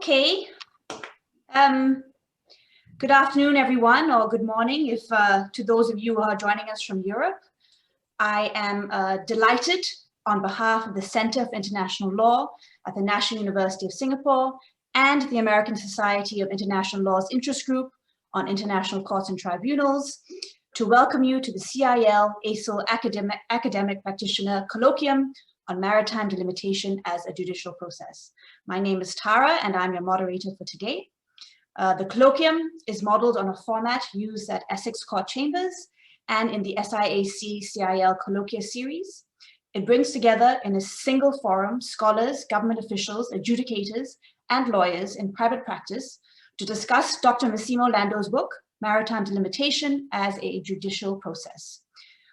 Okay. Good afternoon, everyone, or good morning if to those of you who are joining us from Europe. I am delighted on behalf of the Center for International Law at the National University of Singapore and the American Society of International Law's Interest Group on International Courts and Tribunals to welcome you to the CIL ASIL Academic Practitioner Colloquium on Maritime Delimitation as a Judicial Process. My name is Tara and I'm your moderator for today. The colloquium is modeled on a format used at Essex Court Chambers and in the SIAC CIL Colloquia series. It brings together in a single forum scholars, government officials, adjudicators, and lawyers in private practice to discuss Dr. Massimo Lando's book, Maritime Delimitation as a Judicial Process,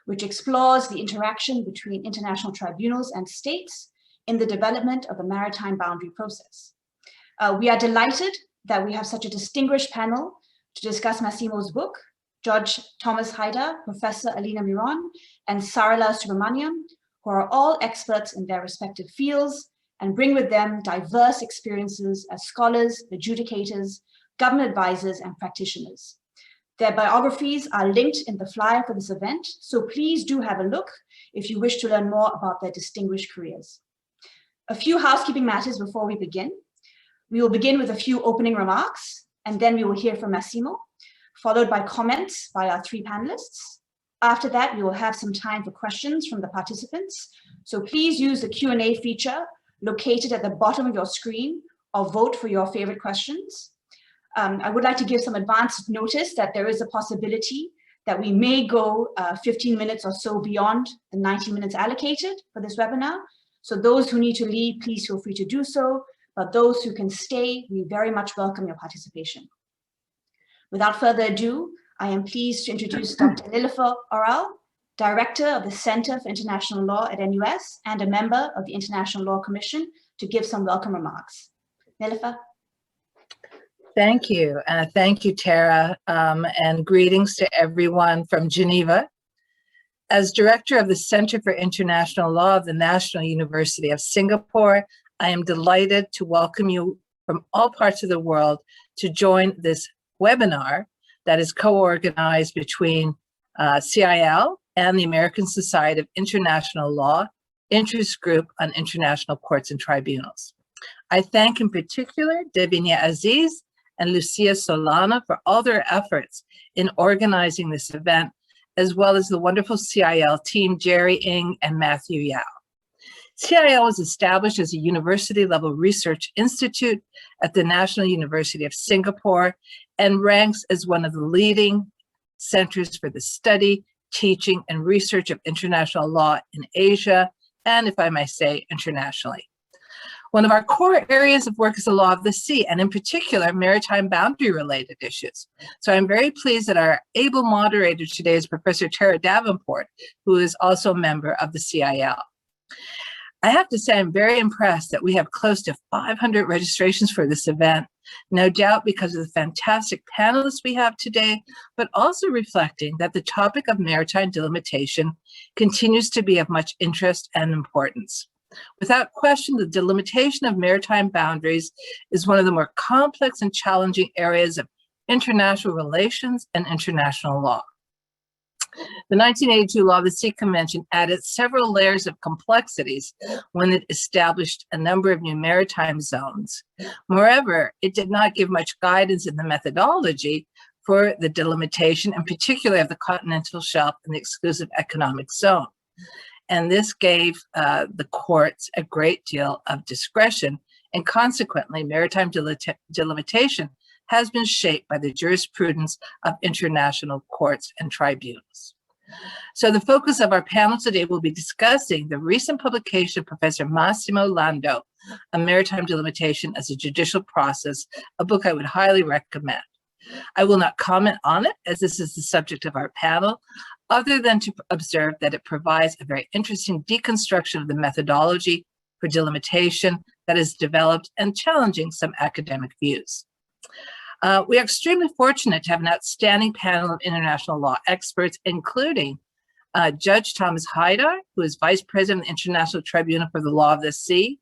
which explores the interaction between international tribunals and states in the development of the maritime boundary process. We are delighted that we have such a distinguished panel to discuss Massimo's book, Judge Thomas Haidar, Professor Alina Miron, and Sarala Subramaniam, who are all experts in their respective fields and bring with them diverse experiences as scholars, adjudicators, government advisors, and practitioners. Their biographies are linked in the flyer for this event, so please do have a look if you wish to learn more about their distinguished careers. A few housekeeping matters before we begin. We will begin with a few opening remarks, and then we will hear from Massimo, followed by comments by our three panelists. After that, we will have some time for questions from the participants, so please use the Q&A feature located at the bottom of your screen or vote for your favorite questions. I would like to give some advance notice that there is a possibility that we may go 15 minutes or so beyond the 90 minutes allocated for this webinar. So those who need to leave, please feel free to do so. But those who can stay, we very much welcome your participation. Without further ado, I am pleased to introduce Dr. Nilofer Oral, Director of the Center for International Law at NUS and a member of the International Law Commission, to give some welcome remarks. Nilofer. Thank you. Thank you, Tara, and greetings to everyone from Geneva. As Director of the Center for International Law of the National University of Singapore, I am delighted to welcome you from all parts of the world to join this webinar that is co-organized between CIL and the American Society of International Law Interest Group on International Courts and Tribunals. I thank in particular Devinia Aziz and Lucia Solana for all their efforts in organizing this event, as well as the wonderful CIL team, Jerry Ng and Matthew Yao. CIL was established as a university-level research institute at the National University of Singapore and ranks as one of the leading centers for the study, teaching, and research of international law in Asia, and if I may say, internationally. One of our core areas of work is the law of the sea, and in particular, maritime boundary-related issues. So I'm very pleased that our able moderator today is Professor Tara Davenport, who is also a member of the CIL. I have to say I'm very impressed that we have close to 500 registrations for this event, no doubt because of the fantastic panelists we have today, but also reflecting that the topic of maritime delimitation continues to be of much interest and importance. Without question, the delimitation of maritime boundaries is one of the more complex and challenging areas of international relations and international law. The 1982 Law of the Sea Convention added several layers of complexities when it established a number of new maritime zones. Moreover, it did not give much guidance in the methodology for the delimitation, in particular of the continental shelf and the exclusive economic zone. And this gave the courts a great deal of discretion, and consequently, maritime delimitation has been shaped by the jurisprudence of international courts and tribunals. So the focus of our panel today will be discussing the recent publication of Professor Massimo Lando on maritime delimitation as a judicial process, a book I would highly recommend. I will not comment on it, as this is the subject of our panel, other than to observe that it provides a very interesting deconstruction of the methodology for delimitation that is developed and challenging some academic views. We are extremely fortunate to have an outstanding panel of international law experts, including Judge Thomas Haidar, who is Vice President of the International Tribunal for the Law of the Sea.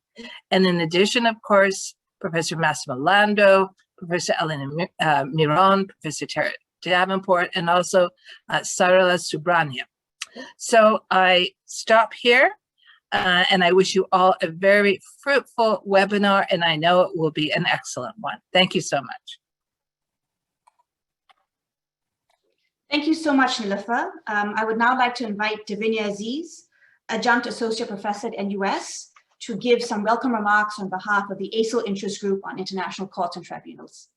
And in addition, of course, Professor Massimo Lando, Professor Elena Miron, Professor Tara Davenport, and also Sarala Subramanian. So I stop here, and I wish you all a very fruitful webinar, and I know it will be an excellent one. Thank you so much. Thank you so much, Nilofer. I would now like to invite Davinia Aziz, Adjunct Associate Professor at NUS, to give some welcome remarks on behalf of the ASIL Interest Group on International Courts and Tribunals.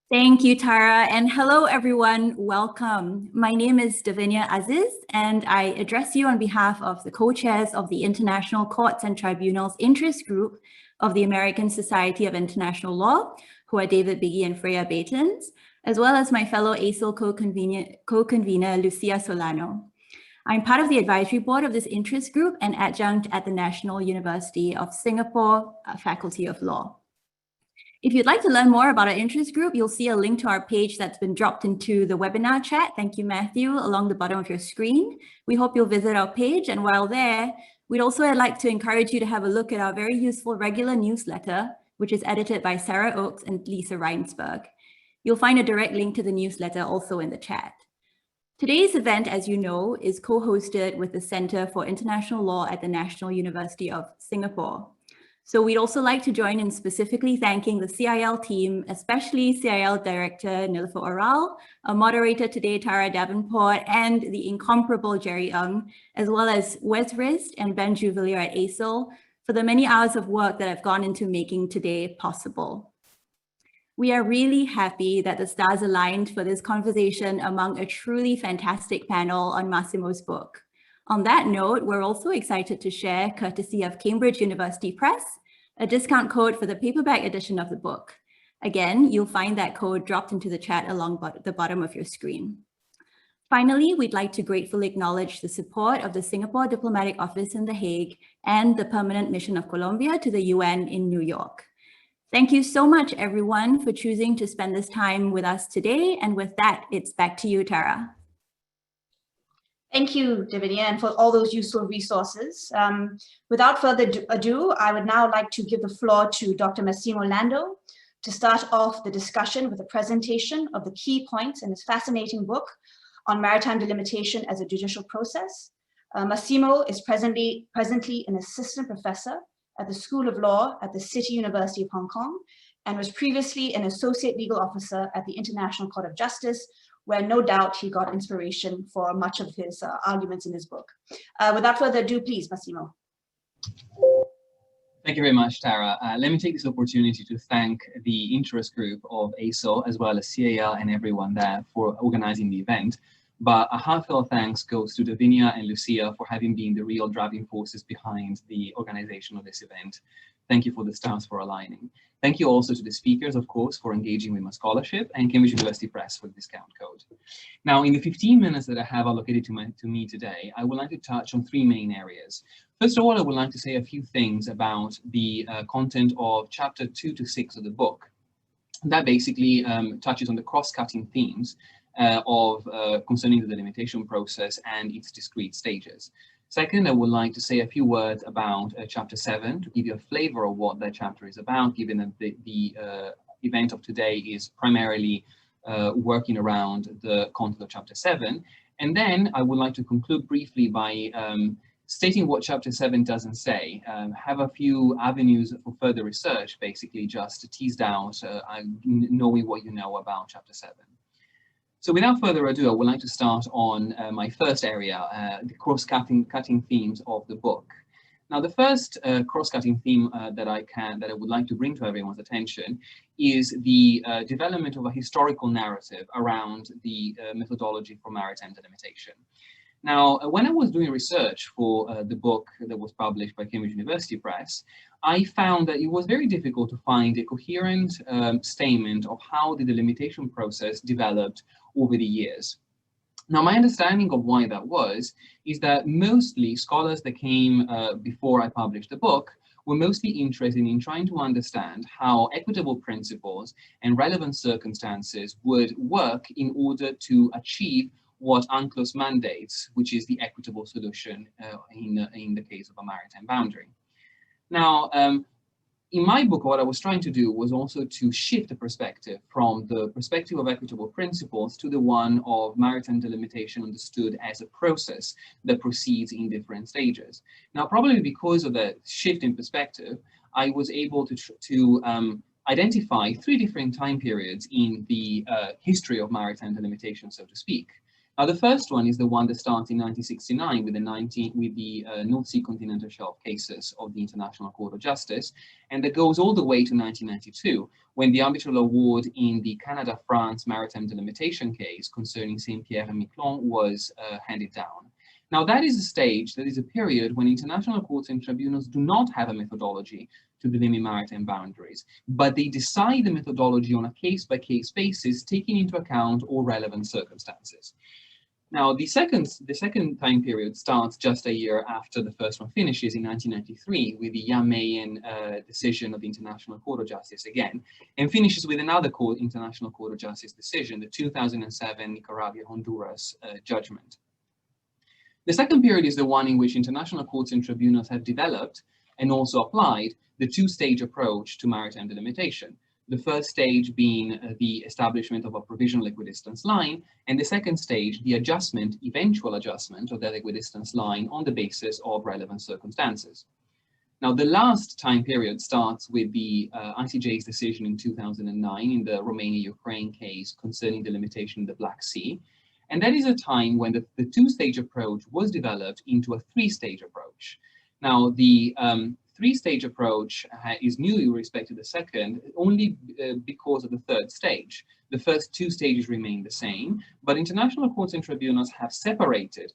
Thank you, Tara, and hello, everyone. Welcome. My name is Davinia Aziz, and I address you on behalf of the co-chairs of the International Courts and Tribunals Interest Group of the American Society of International Law, who are David Biggie and Freya Batens, as well as my fellow ASIL co-convener, Lucia Solano. I'm part of the advisory board of this interest group and adjunct at the National University of Singapore Faculty of Law. If you'd like to learn more about our interest group, you'll see a link to our page that's been dropped into the webinar chat. Thank you, Matthew, along the bottom of your screen. We hope you'll visit our page, and while there, we'd also like to encourage you to have a look at our very useful regular newsletter, which is edited by Sarah Oakes and Lisa Reinsberg. You'll find a direct link to the newsletter also in the chat. Today's event, as you know, is co-hosted with the Center for International Law at the National University of Singapore. So we'd also like to join in specifically thanking the CIL team, especially CIL Director Nilofer Oral, our moderator today, Tara Davenport, and the incomparable Jerry Ng, as well as Wes Rist and Ben Juvelier at ASIL for the many hours of work that have gone into making today possible. We are really happy that the stars aligned for this conversation among a truly fantastic panel on Massimo's book. On that note, we're also excited to share, courtesy of Cambridge University Press, a discount code for the paperback edition of the book. Again, you'll find that code dropped into the chat along the bottom of your screen. Finally, we'd like to gratefully acknowledge the support of the Singapore Diplomatic Office in The Hague and the Permanent Mission of Colombia to the UN in New York. Thank you so much, everyone, for choosing to spend this time with us today. And with that, it's back to you, Tara. Thank you, Davinia, and for all those useful resources. Without further ado, I would now like to give the floor to Dr. Massimo Lando to start off the discussion with a presentation of the key points in his fascinating book on maritime delimitation as a judicial process. Massimo is presently an assistant professor at the School of Law at the City University of Hong Kong, and was previously an associate legal officer at the International Court of Justice, where no doubt he got inspiration for much of his arguments in his book. Without further ado, please, Massimo. Thank you very much, Tara. Let me take this opportunity to thank the interest group of ASIL, as well as CIL and everyone there for organizing the event. But a heartfelt thanks goes to Davinia and Lucia for having been the real driving forces behind the organization of this event. Thank you for the stars for aligning. Thank you also to the speakers, of course, for engaging with my scholarship, and Cambridge University Press for the discount code. Now, in the 15 minutes that I have allocated to me today, I would like to touch on three main areas. First of all, I would like to say a few things about the content of chapter 2 to 6 of the book. That basically touches on the cross-cutting themes concerning the delimitation process and its discrete stages. Second, I would like to say a few words about chapter 7 to give you a flavor of what that chapter is about, given that the event of today is primarily working around the content of chapter 7. And then I would like to conclude briefly by stating what chapter 7 doesn't say, have a few avenues for further research, basically just teased out knowing what you know about chapter 7. So without further ado, I would like to start on my first area, the cross-cutting themes of the book. Now, the first cross-cutting theme that I would like to bring to everyone's attention is the development of a historical narrative around the methodology for maritime delimitation. Now, when I was doing research for the book that was published by Cambridge University Press, I found that it was very difficult to find a coherent statement of how the delimitation process developed over the years. Now, my understanding of why that was is that mostly scholars that came before I published the book were mostly interested in trying to understand how equitable principles and relevant circumstances would work in order to achieve what UNCLOS mandates, which is the equitable solution in the case of a maritime boundary. Now, in my book, what I was trying to do was also to shift the perspective from the perspective of equitable principles to the one of maritime delimitation understood as a process that proceeds in different stages. Now, probably because of that shift in perspective, I was able to identify 3 different time periods in the history of maritime delimitation, so to speak. Now, the first one is the one that starts in 1969 with the North Sea Continental Shelf cases of the International Court of Justice, and that goes all the way to 1992, when the arbitral award in the Canada-France maritime delimitation case concerning Saint-Pierre and Miquelon was handed down. Now, that is a stage, that is a period when international courts and tribunals do not have a methodology to delimit maritime boundaries, but they decide the methodology on a case-by-case basis, taking into account all relevant circumstances. Now, the second time period starts just a year after the first one finishes in 1993 with the Jan Mayen decision of the International Court of Justice again, and finishes with another International Court of Justice decision, the 2007 Nicaragua-Honduras judgment. The second period is the one in which international courts and tribunals have developed and also applied the 2-stage approach to maritime delimitation. The first stage being the establishment of a provisional equidistance line, and the second stage, the eventual adjustment of that equidistance line on the basis of relevant circumstances. Now, the last time period starts with the ICJ's decision in 2009 in the Romania-Ukraine case concerning delimitation in the Black Sea. And that is a time when the 2-stage approach was developed into a 3-stage approach. Now, the 3-stage approach is new with respect to the second only because of the 3rd stage. The first 2 stages remain the same, but international courts and tribunals have separated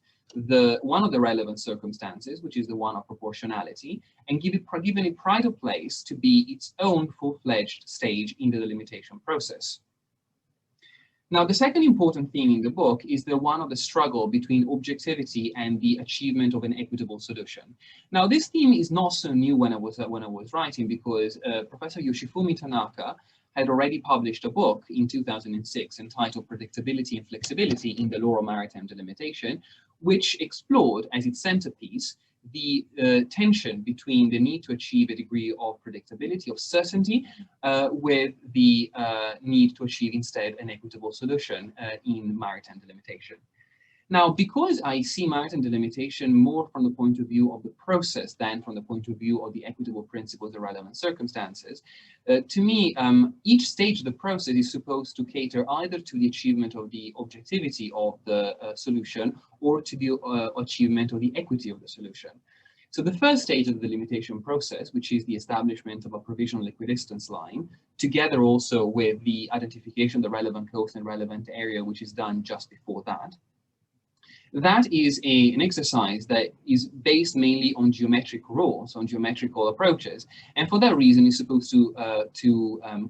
one of the relevant circumstances, which is the one of proportionality, and given it pride of place to be its own full-fledged stage in the delimitation process. Now, the second important theme in the book is the one of the struggle between objectivity and the achievement of an equitable solution. Now, this theme is not so new when I was writing, because Professor Yoshifumi Tanaka had already published a book in 2006 entitled Predictability and Flexibility in the Law of Maritime Delimitation, which explored as its centerpiece the tension between the need to achieve a degree of predictability, of certainty, with the need to achieve instead an equitable solution in maritime delimitation. Now, because I see maritime delimitation more from the point of view of the process than from the point of view of the equitable principles and relevant circumstances, to me, each stage of the process is supposed to cater either to the achievement of the objectivity of the solution or to the achievement of the equity of the solution. So the first stage of the delimitation process, which is the establishment of a provisional equidistance line, together also with the identification of the relevant coast and relevant area, which is done just before that, that is an exercise that is based mainly on geometric rules, on geometrical approaches, and for that reason is supposed to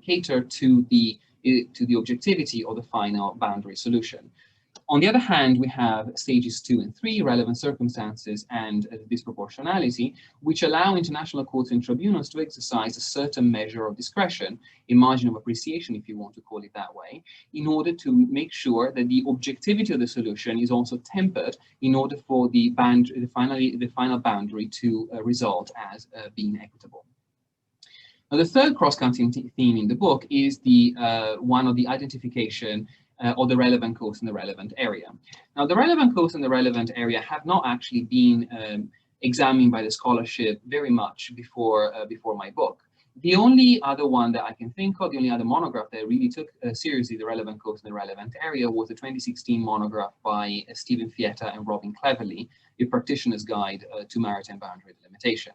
cater to the objectivity of the final boundary solution. On the other hand, we have stages 2 and 3, relevant circumstances and disproportionality, which allow international courts and tribunals to exercise a certain measure of discretion, a margin of appreciation, if you want to call it that way, in order to make sure that the objectivity of the solution is also tempered in order for the final boundary to result as being equitable. Now, the third cross-cutting theme in the book is the one of the identification of the relevant coast and the relevant area. Now, the relevant coast and the relevant area have not actually been examined by the scholarship very much before my book. The only other one that I can think of, the only other monograph that really took seriously the relevant coast and the relevant area was the 2016 monograph by Stephen Fietta and Robin Cleverly, A Practitioner's Guide to Maritime Boundary Delimitation.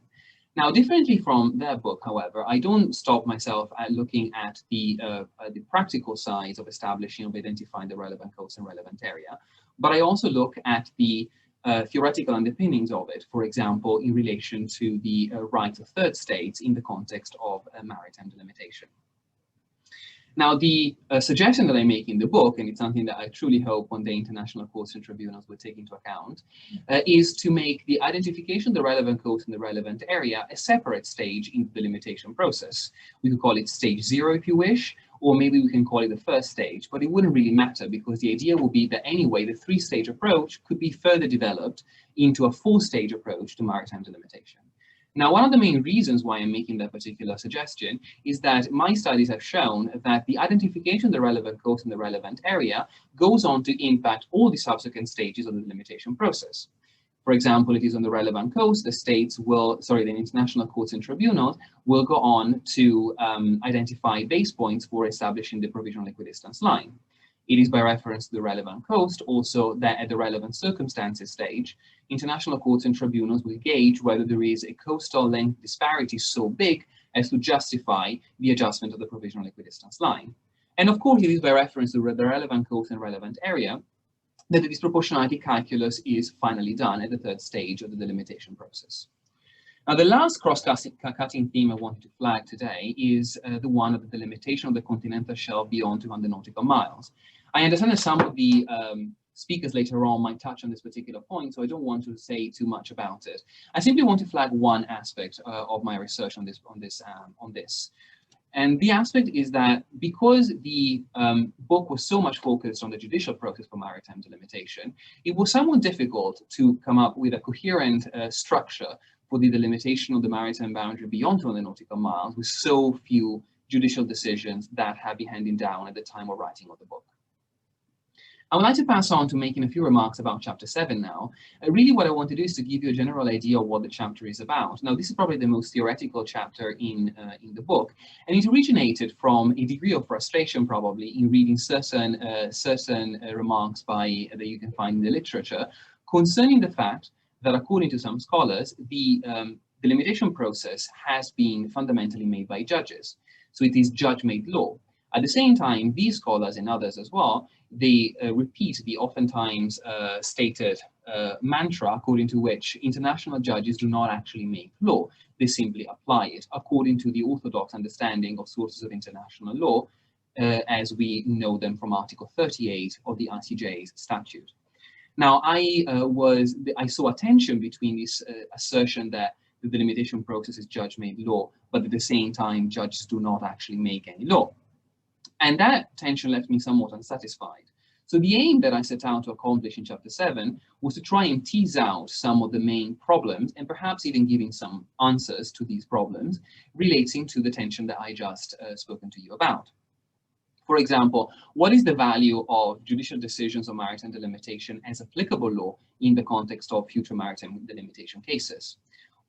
Now, differently from their book, however, I don't stop myself at looking at the practical sides of establishing, of identifying the relevant coast and relevant area, but I also look at the theoretical underpinnings of it, for example, in relation to the rights of third states in the context of maritime delimitation. Now, the suggestion that I make in the book, and it's something that I truly hope one day international courts and tribunals will take into account, is to make the identification of the relevant coast and the relevant area a separate stage in the delimitation process. We could call it stage 0 if you wish, or maybe we can call it the first stage, but it wouldn't really matter because the idea will be that anyway, the 3-stage approach could be further developed into a 4-stage approach to maritime delimitation. Now, one of the main reasons why I'm making that particular suggestion is that my studies have shown that the identification of the relevant coast in the relevant area goes on to impact all the subsequent stages of the delimitation process. For example, it is on the relevant coast, the international courts and tribunals will go on to identify base points for establishing the provisional equidistance line. It is by reference to the relevant coast also that at the relevant circumstances stage, international courts and tribunals will gauge whether there is a coastal length disparity so big as to justify the adjustment of the provisional equidistance line. And of course, it is by reference to the relevant coast and relevant area that the disproportionality calculus is finally done at the third stage of the delimitation process. Now, the last cross-cutting theme I wanted to flag today is the one of the delimitation of the continental shelf beyond 200 nautical miles. I understand that some of the speakers later on might touch on this particular point, so I don't want to say too much about it. I simply want to flag one aspect of my research on this. And the aspect is that because the book was so much focused on the judicial process for maritime delimitation, it was somewhat difficult to come up with a coherent structure for the delimitation of the maritime boundary beyond 200 nautical miles with so few judicial decisions that have been handed down at the time of writing of the book. I would like to pass on to making a few remarks about chapter 7 now. Really what I want to do is to give you a general idea of what the chapter is about. Now, this is probably the most theoretical chapter in the book, and it originated from a degree of frustration probably in reading certain remarks that you can find in the literature concerning the fact that according to some scholars, the delimitation process has been fundamentally made by judges. So it is judge-made law. At the same time, these scholars and others as well, they repeat the oftentimes stated mantra according to which international judges do not actually make law. They simply apply it according to the orthodox understanding of sources of international law as we know them from Article 38 of the ICJ's statute. Now, I saw a tension between this assertion that the delimitation process is judge-made law, but at the same time, judges do not actually make any law. And that tension left me somewhat unsatisfied. So the aim that I set out to accomplish in chapter 7 was to try and tease out some of the main problems and perhaps even giving some answers to these problems relating to the tension that I just spoken to you about. For example, what is the value of judicial decisions on maritime delimitation as applicable law in the context of future maritime delimitation cases?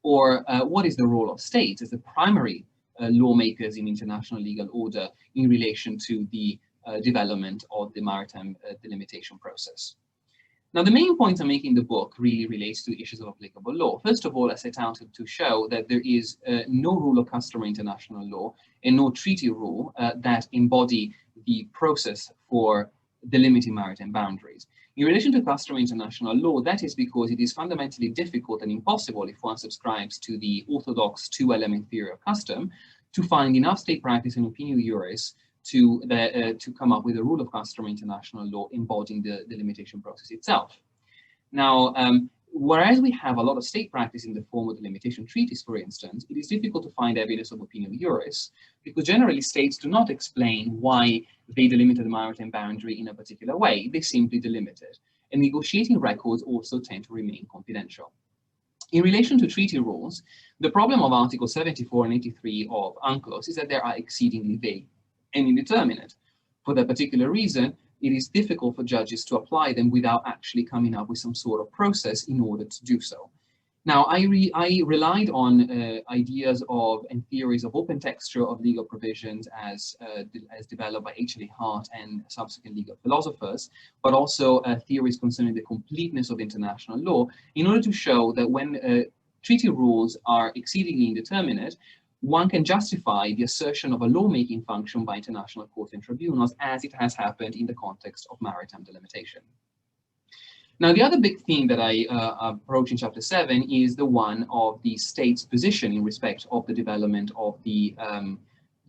Or what is the role of states as the primary lawmakers in international legal order in relation to the development of the maritime delimitation process? Now, the main point I'm making in the book really relates to issues of applicable law. First of all, I set out to show that there is no rule of customary international law and no treaty rule that embody the process for delimiting maritime boundaries. In relation to customary international law, that is because it is fundamentally difficult and impossible if one subscribes to the orthodox two-element theory of custom to find enough state practice and opinio juris to come up with a rule of customary international law embodying the delimitation process itself. Now, whereas we have a lot of state practice in the form of delimitation treaties, for instance, it is difficult to find evidence of opinio juris because generally states do not explain why they delimited the maritime boundary in a particular way. They simply delimit it. And negotiating records also tend to remain confidential. In relation to treaty rules, the problem of Article 74 and 83 of UNCLOS is that they are exceedingly vague and indeterminate. For that particular reason, it is difficult for judges to apply them without actually coming up with some sort of process in order to do so. Now, I relied on ideas of and theories of open texture of legal provisions as developed by H.L.A. Hart and subsequent legal philosophers, but also theories concerning the completeness of international law in order to show that when treaty rules are exceedingly indeterminate, one can justify the assertion of a lawmaking function by international courts and tribunals as it has happened in the context of maritime delimitation. Now, the other big theme that I approach in chapter 7 is the one of the state's position in respect of the development of the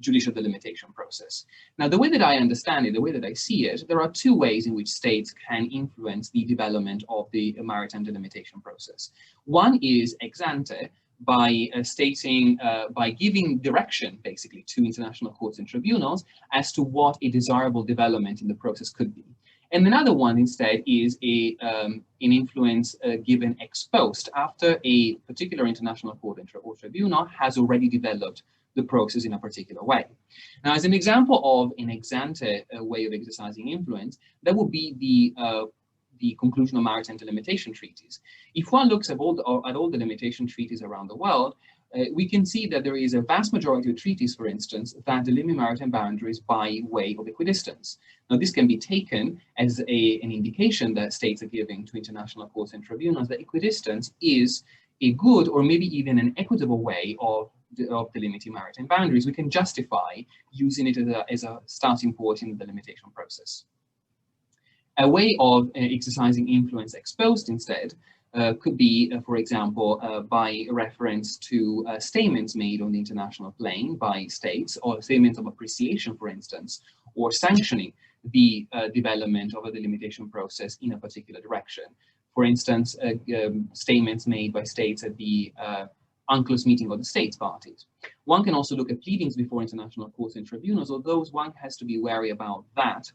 judicial delimitation process. Now, the way that I understand it, the way that I see it, there are two ways in which states can influence the development of the maritime delimitation process. One is ex ante, by by giving direction, basically, to international courts and tribunals as to what a desirable development in the process could be. And another one instead is an influence given ex post after a particular international court or tribunal has already developed the process in a particular way. Now, as an example of an ex ante way of exercising influence, that would be the conclusion of maritime delimitation treaties. If one looks at all the limitation treaties around the world, we can see that there is a vast majority of treaties, for instance, that delimit maritime boundaries by way of equidistance. Now, this can be taken as an indication that states are giving to international courts and tribunals that equidistance is a good or maybe even an equitable way of delimiting maritime boundaries. We can justify using it as a starting point in the delimitation process. A way of exercising influence ex post instead could be, for example, by reference to statements made on the international plane by states, or statements of appreciation, for instance, or sanctioning the development of a delimitation process in a particular direction. For instance, statements made by states at the UNCLOS meeting of the states parties. One can also look at pleadings before international courts and tribunals, although one has to be wary about that.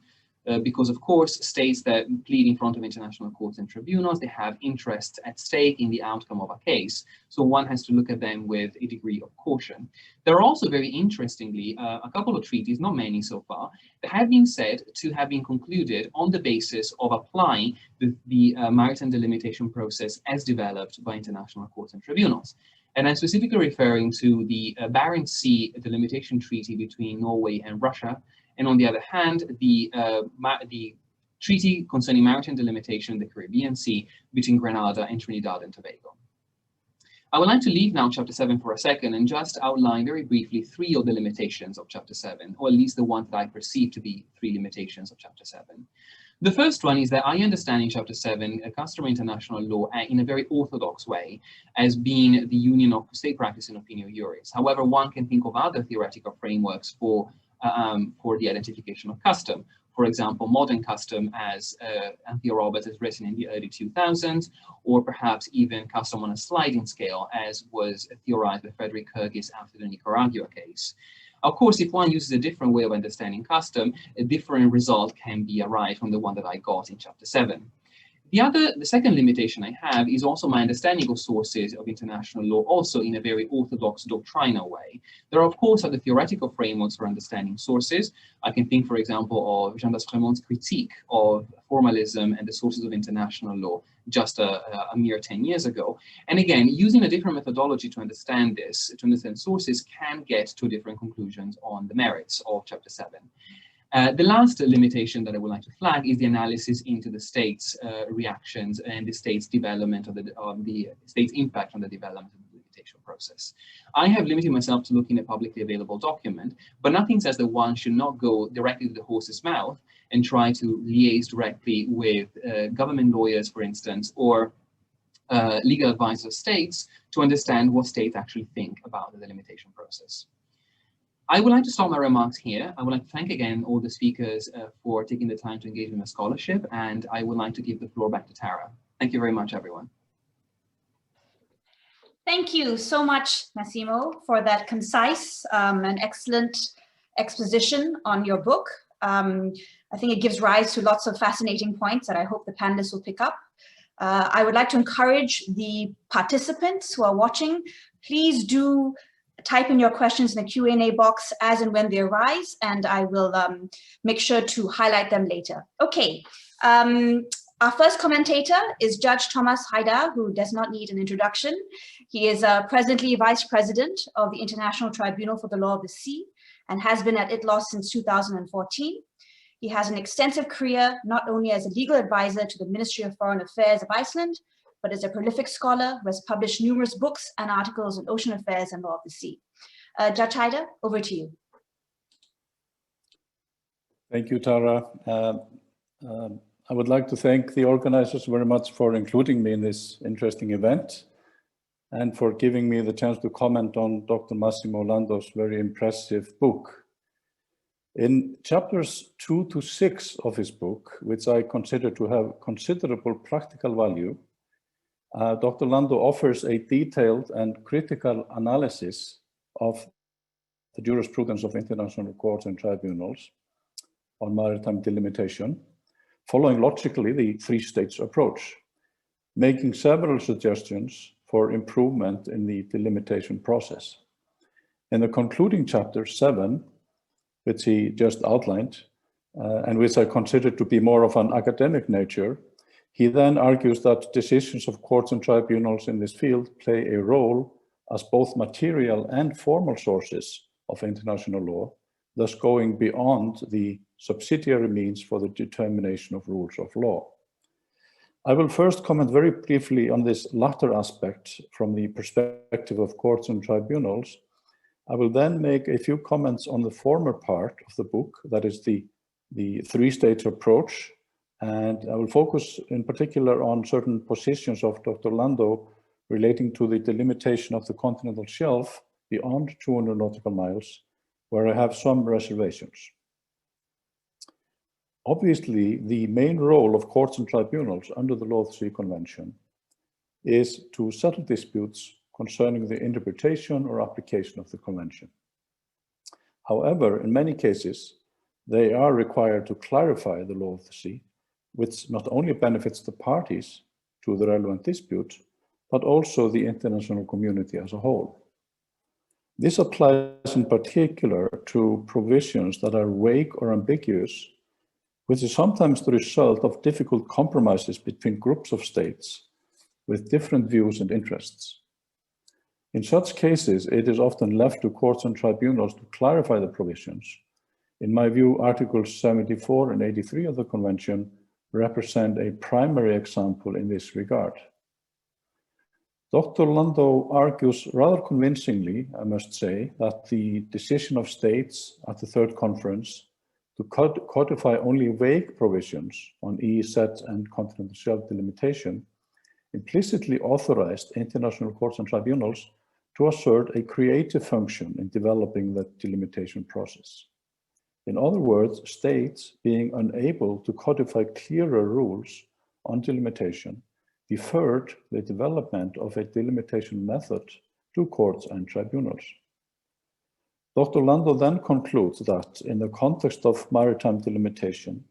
Because, of course, states that plead in front of international courts and tribunals, they have interests at stake in the outcome of a case. So one has to look at them with a degree of caution. There are also, very interestingly, a couple of treaties, not many so far, that have been said to have been concluded on the basis of applying the maritime delimitation process as developed by international courts and tribunals. And I'm specifically referring to the Barents Sea delimitation treaty between Norway and Russia, and on the other hand, the treaty concerning maritime delimitation in the Caribbean Sea between Grenada and Trinidad and Tobago. I would like to leave now Chapter 7 for a second and just outline very briefly 3 of the limitations of Chapter 7, or at least the ones that I perceive to be 3 limitations of Chapter 7. The first one is that I understand in Chapter 7 customary international law in a very orthodox way as being the union of state practice and opinio juris. However, one can think of other theoretical frameworks for the identification of custom. For example, modern custom, as Anthea Roberts has written in the early 2000s, or perhaps even custom on a sliding scale, as was theorized by Frederick Kyrgyz after the Nicaragua case. Of course, if one uses a different way of understanding custom, a different result can be arrived from the one that I got in Chapter 7. The second limitation I have is also my understanding of sources of international law, also in a very orthodox doctrinal way. There are, of course, other theoretical frameworks for understanding sources. I can think, for example, of Jean d'Aspremont's critique of formalism and the sources of international law just a mere 10 years ago. And again, using a different methodology to understand this, to understand sources, can get to different conclusions on the merits of Chapter 7. The last limitation that I would like to flag is the analysis into the state's reactions and the state's development of the state's impact on the development of the limitation process. I have limited myself to looking at publicly available document, but nothing says that one should not go directly to the horse's mouth and try to liaise directly with government lawyers, for instance, or legal advisors of states to understand what states actually think about the delimitation process. I would like to stop my remarks here. I would like to thank again all the speakers for taking the time to engage in the scholarship, and I would like to give the floor back to Tara. Thank you very much, everyone. Thank you so much, Massimo, for that concise and excellent exposition on your book. I think it gives rise to lots of fascinating points that I hope the panelists will pick up. I would like to encourage the participants who are watching, please do type in your questions in the Q&A box as and when they arise, and I will make sure to highlight them later. Okay, our first commentator is Judge Thomas Haidar, who does not need an introduction. He is presently Vice President of the International Tribunal for the Law of the Sea and has been at ITLOS since 2014. He has an extensive career, not only as a legal advisor to the Ministry of Foreign Affairs of Iceland, but is a prolific scholar who has published numerous books and articles on ocean affairs and law of the sea. Judge Haidar, over to you. Thank you, Tara. I would like to thank the organizers very much for including me in this interesting event and for giving me the chance to comment on Dr. Massimo Lando's very impressive book. In chapters 2 to 6 of his book, which I consider to have considerable practical value, Dr. Lando offers a detailed and critical analysis of the jurisprudence of international courts and tribunals on maritime delimitation, following logically the three-stage approach, making several suggestions for improvement in the delimitation process. In the concluding chapter 7, which he just outlined, and which I consider to be more of an academic nature, he then argues that decisions of courts and tribunals in this field play a role as both material and formal sources of international law, thus going beyond the subsidiary means for the determination of rules of law. I will first comment very briefly on this latter aspect from the perspective of courts and tribunals. I will then make a few comments on the former part of the book, that is the three-stage approach, and I will focus in particular on certain positions of Dr. Lando relating to the delimitation of the continental shelf beyond 200 nautical miles, where I have some reservations. Obviously, the main role of courts and tribunals under the Law of the Sea Convention is to settle disputes concerning the interpretation or application of the convention. However, in many cases, they are required to clarify the law of the sea, which not only benefits the parties to the relevant dispute, but also the international community as a whole. This applies in particular to provisions that are vague or ambiguous, which is sometimes the result of difficult compromises between groups of states with different views and interests. In such cases, it is often left to courts and tribunals to clarify the provisions. In my view, Articles 74 and 83 of the Convention represent a primary example in this regard. Dr. Lando argues rather convincingly, I must say, that the decision of states at the Third Conference to codify only vague provisions on EEZ and continental shelf delimitation implicitly authorized international courts and tribunals to assert a creative function in developing the delimitation process. In other words, states being unable to codify clearer rules on delimitation deferred the development of a delimitation method to courts and tribunals. Dr. Lando then concludes that in the context of maritime delimitation,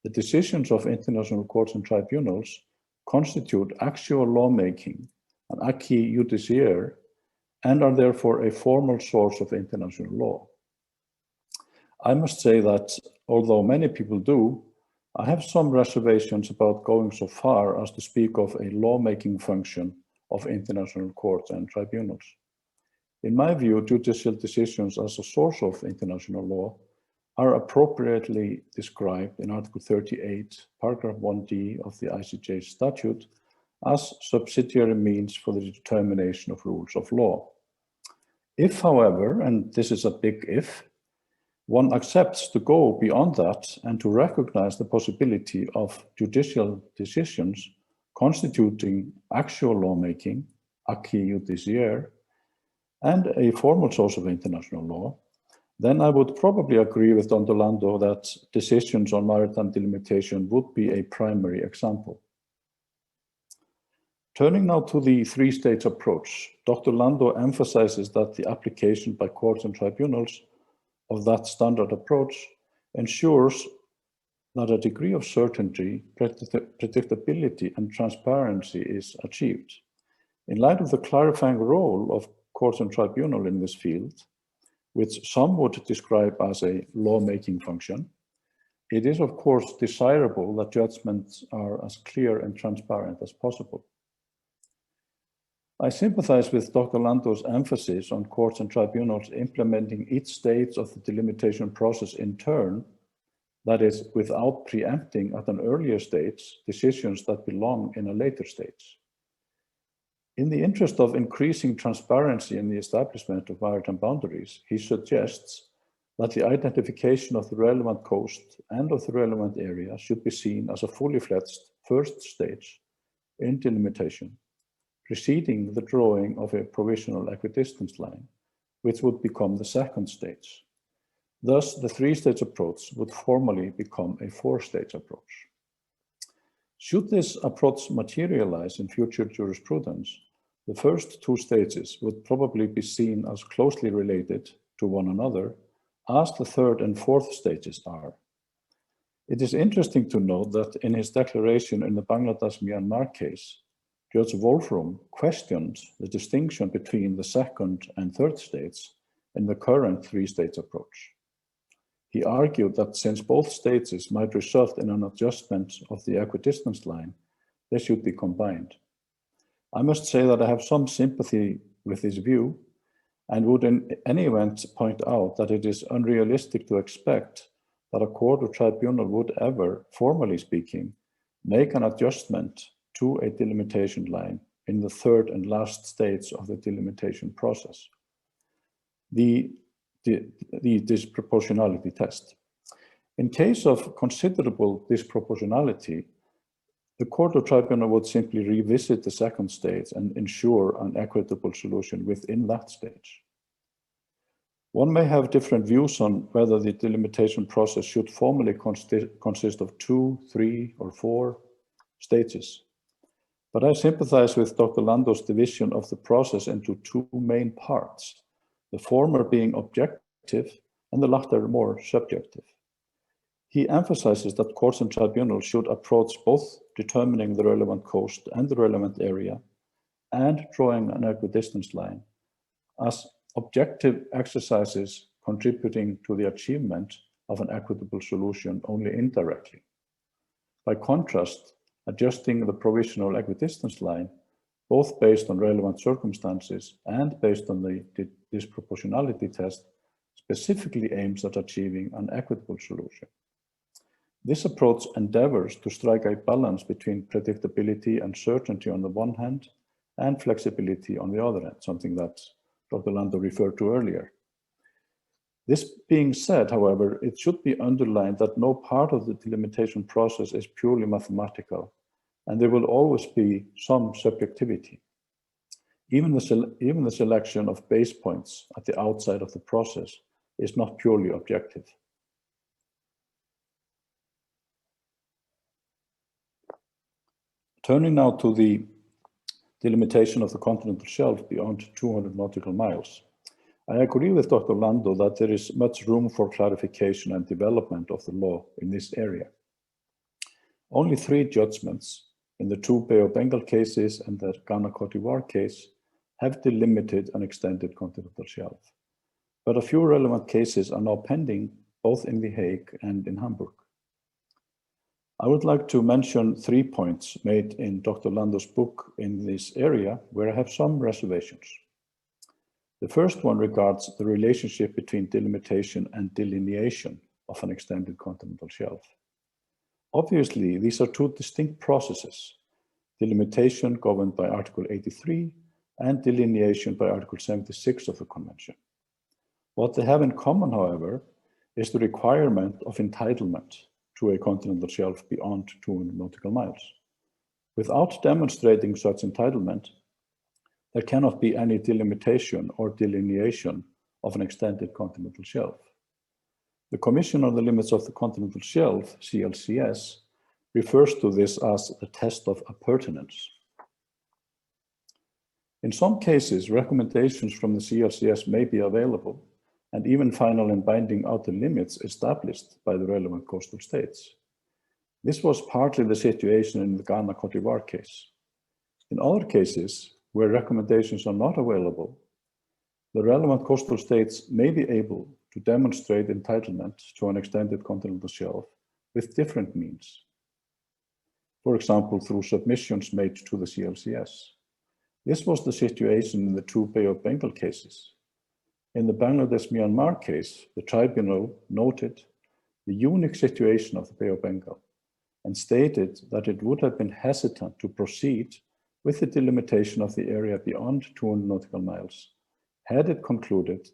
the decisions of international courts and tribunals constitute actual lawmaking, an acquis judiciaire, and are therefore a formal source of international law. I must say that although many people do, I have some reservations about going so far as to speak of a lawmaking function of international courts and tribunals. In my view, judicial decisions as a source of international law are appropriately described in Article 38, paragraph 1d of the ICJ statute as subsidiary means for the determination of rules of law. If, however, and this is a big if, one accepts to go beyond that and to recognize the possibility of judicial decisions constituting actual lawmaking, acquis judiciaire, and a formal source of international law, then I would probably agree with Dr. Lando that decisions on maritime delimitation would be a primary example. Turning now to the three-stage approach, Dr. Lando emphasizes that the application by courts and tribunals of that standard approach ensures that a degree of certainty, predictability, and transparency is achieved. In light of the clarifying role of courts and tribunal in this field, which some would describe as a lawmaking function, it is of course desirable that judgments are as clear and transparent as possible. I sympathize with Dr. Lando's emphasis on courts and tribunals implementing each stage of the delimitation process in turn, that is, without preempting at an earlier stage decisions that belong in a later stage. In the interest of increasing transparency in the establishment of maritime boundaries, he suggests that the identification of the relevant coast and of the relevant area should be seen as a fully fledged first stage in delimitation, preceding the drawing of a provisional equidistance line, which would become the second stage. Thus, the three-stage approach would formally become a four-stage approach. Should this approach materialize in future jurisprudence, the first two stages would probably be seen as closely related to one another, as the third and fourth stages are. It is interesting to note that in his declaration in the Bangladesh-Myanmar case, Judge Wolfram questioned the distinction between the second and third states in the current three-state approach. He argued that since both states might result in an adjustment of the equidistance line, they should be combined. I must say that I have some sympathy with this view and would in any event point out that it is unrealistic to expect that a court or tribunal would ever, formally speaking, make an adjustment to a delimitation line in the third and last stage of the delimitation process, the disproportionality test. In case of considerable disproportionality, the court or tribunal would simply revisit the second stage and ensure an equitable solution within that stage. One may have different views on whether the delimitation process should formally consist of 2, 3, or 4 stages. But I sympathize with Dr. Lando's division of the process into two main parts, the former being objective and the latter more subjective. He emphasizes that courts and tribunals should approach both determining the relevant coast and the relevant area and drawing an equidistance line as objective exercises contributing to the achievement of an equitable solution only indirectly. By contrast, adjusting the provisional equidistance line, both based on relevant circumstances and based on the disproportionality test, specifically aims at achieving an equitable solution. This approach endeavors to strike a balance between predictability and certainty on the one hand and flexibility on the other hand, something that Dr. Lando referred to earlier. This being said, however, it should be underlined that no part of the delimitation process is purely mathematical, and there will always be some subjectivity. Even the selection of base points at the outside of the process is not purely objective. Turning now to the delimitation of the continental shelf beyond 200 nautical miles. I agree with Dr. Lando that there is much room for clarification and development of the law in this area. Only 3 judgments in the 2 Bay of Bengal cases and the Ghana-Cote d'Ivoire case have delimited an extended continental shelf. But a few relevant cases are now pending both in The Hague and in Hamburg. I would like to mention 3 points made in Dr. Lando's book in this area where I have some reservations. The first one regards the relationship between delimitation and delineation of an extended continental shelf. Obviously, these are 2 distinct processes, delimitation governed by Article 83 and delineation by Article 76 of the Convention. What they have in common, however, is the requirement of entitlement to a continental shelf beyond 200 nautical miles. Without demonstrating such entitlement, there cannot be any delimitation or delineation of an extended continental shelf. The Commission on the Limits of the Continental Shelf, CLCS, refers to this as the test of appurtenance. In some cases, recommendations from the CLCS may be available, and even final and binding outer limits established by the relevant coastal states. This was partly the situation in the Ghana-Cote d'Ivoire case. In other cases, where recommendations are not available, the relevant coastal states may be able to demonstrate entitlement to an extended continental shelf with different means. For example, through submissions made to the CLCS. This was the situation in the 2 Bay of Bengal cases. In the Bangladesh-Myanmar case, the tribunal noted the unique situation of the Bay of Bengal and stated that it would have been hesitant to proceed with the delimitation of the area beyond 200 nautical miles had it concluded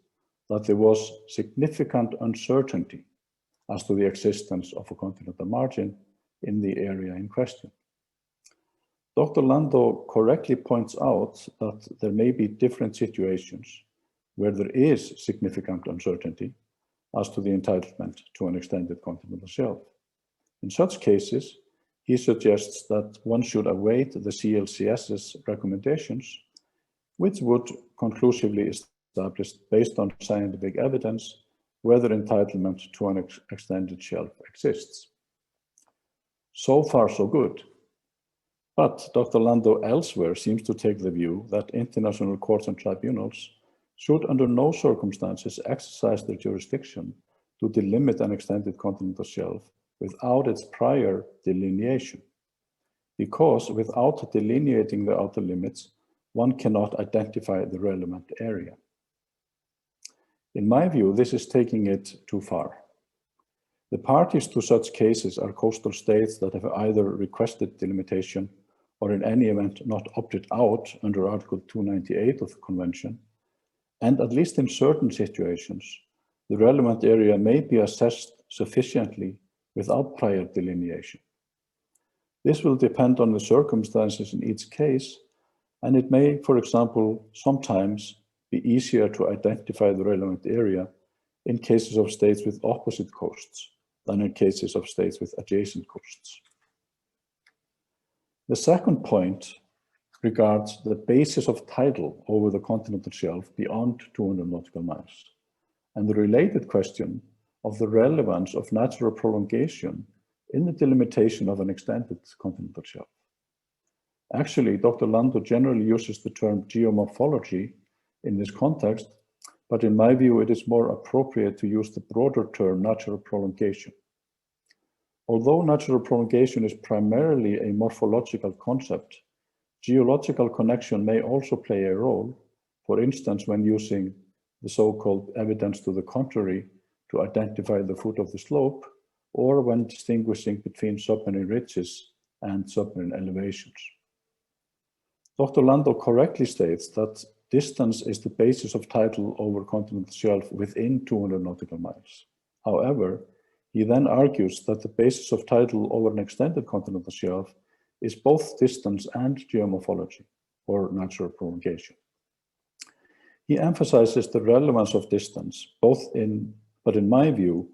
that there was significant uncertainty as to the existence of a continental margin in the area in question. Dr. Lando correctly points out that there may be different situations where there is significant uncertainty as to the entitlement to an extended continental shelf. In such cases, he suggests that one should await the CLCS's recommendations, which would conclusively establish, based on scientific evidence, whether entitlement to an extended shelf exists. So far, so good. But Dr. Lando elsewhere seems to take the view that international courts and tribunals should under no circumstances exercise their jurisdiction to delimit an extended continental shelf without its prior delineation. Because without delineating the outer limits, one cannot identify the relevant area. In my view, this is taking it too far. The parties to such cases are coastal states that have either requested delimitation or in any event not opted out under Article 298 of the Convention, and at least in certain situations, the relevant area may be assessed sufficiently without prior delineation. This will depend on the circumstances in each case, and it may, for example, sometimes be easier to identify the relevant area in cases of states with opposite coasts than in cases of states with adjacent coasts. The second point regards the basis of title over the continental shelf beyond 200 nautical miles, and the related question of the relevance of natural prolongation in the delimitation of an extended continental shelf. Actually, Dr. Lando generally uses the term geomorphology in this context, but in my view, it is more appropriate to use the broader term natural prolongation. Although natural prolongation is primarily a morphological concept, geological connection may also play a role, for instance, when using the so-called evidence to the contrary to identify the foot of the slope, or when distinguishing between submarine ridges and submarine elevations. Dr. Lando correctly states that distance is the basis of title over continental shelf within 200 nautical miles. However, he then argues that the basis of title over an extended continental shelf is both distance and geomorphology, or natural prolongation. He emphasizes the relevance of distance, but in my view,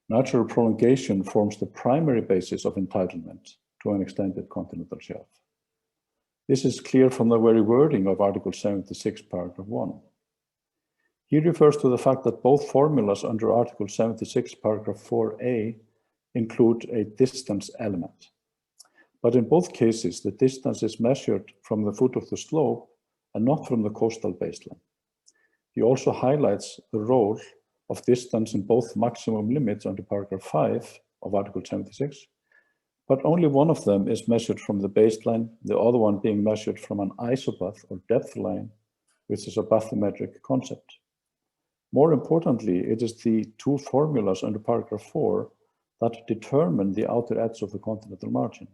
natural prolongation forms the primary basis of entitlement to an extended continental shelf. This is clear from the very wording of Article 76, paragraph 1. He refers to the fact that both formulas under Article 76, paragraph 4a include a distance element. But in both cases, the distance is measured from the foot of the slope and not from the coastal baseline. He also highlights the role of distance in both maximum limits under paragraph 5 of Article 76, but only one of them is measured from the baseline, the other one being measured from an isobath or depth line, which is a bathymetric concept. More importantly, it is the two formulas under paragraph 4 that determine the outer edge of the continental margin.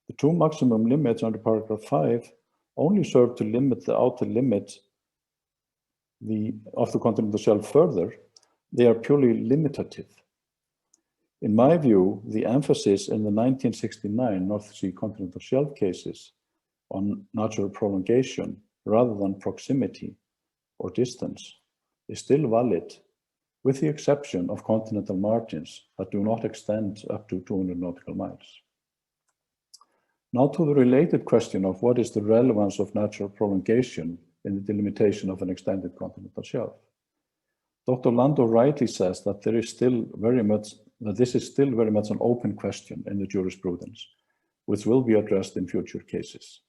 The two maximum limits under paragraph 5 only serve to limit the outer limit of the continental shelf further. They are purely limitative. In my view, the emphasis in the 1969 North Sea continental shelf cases on natural prolongation rather than proximity or distance is still valid, with the exception of continental margins that do not extend up to 200 nautical miles. Now to the related question of what is the relevance of natural prolongation in the delimitation of an extended continental shelf. Dr. Lando rightly says that this is still very much an open question in the jurisprudence, which will be addressed in future cases.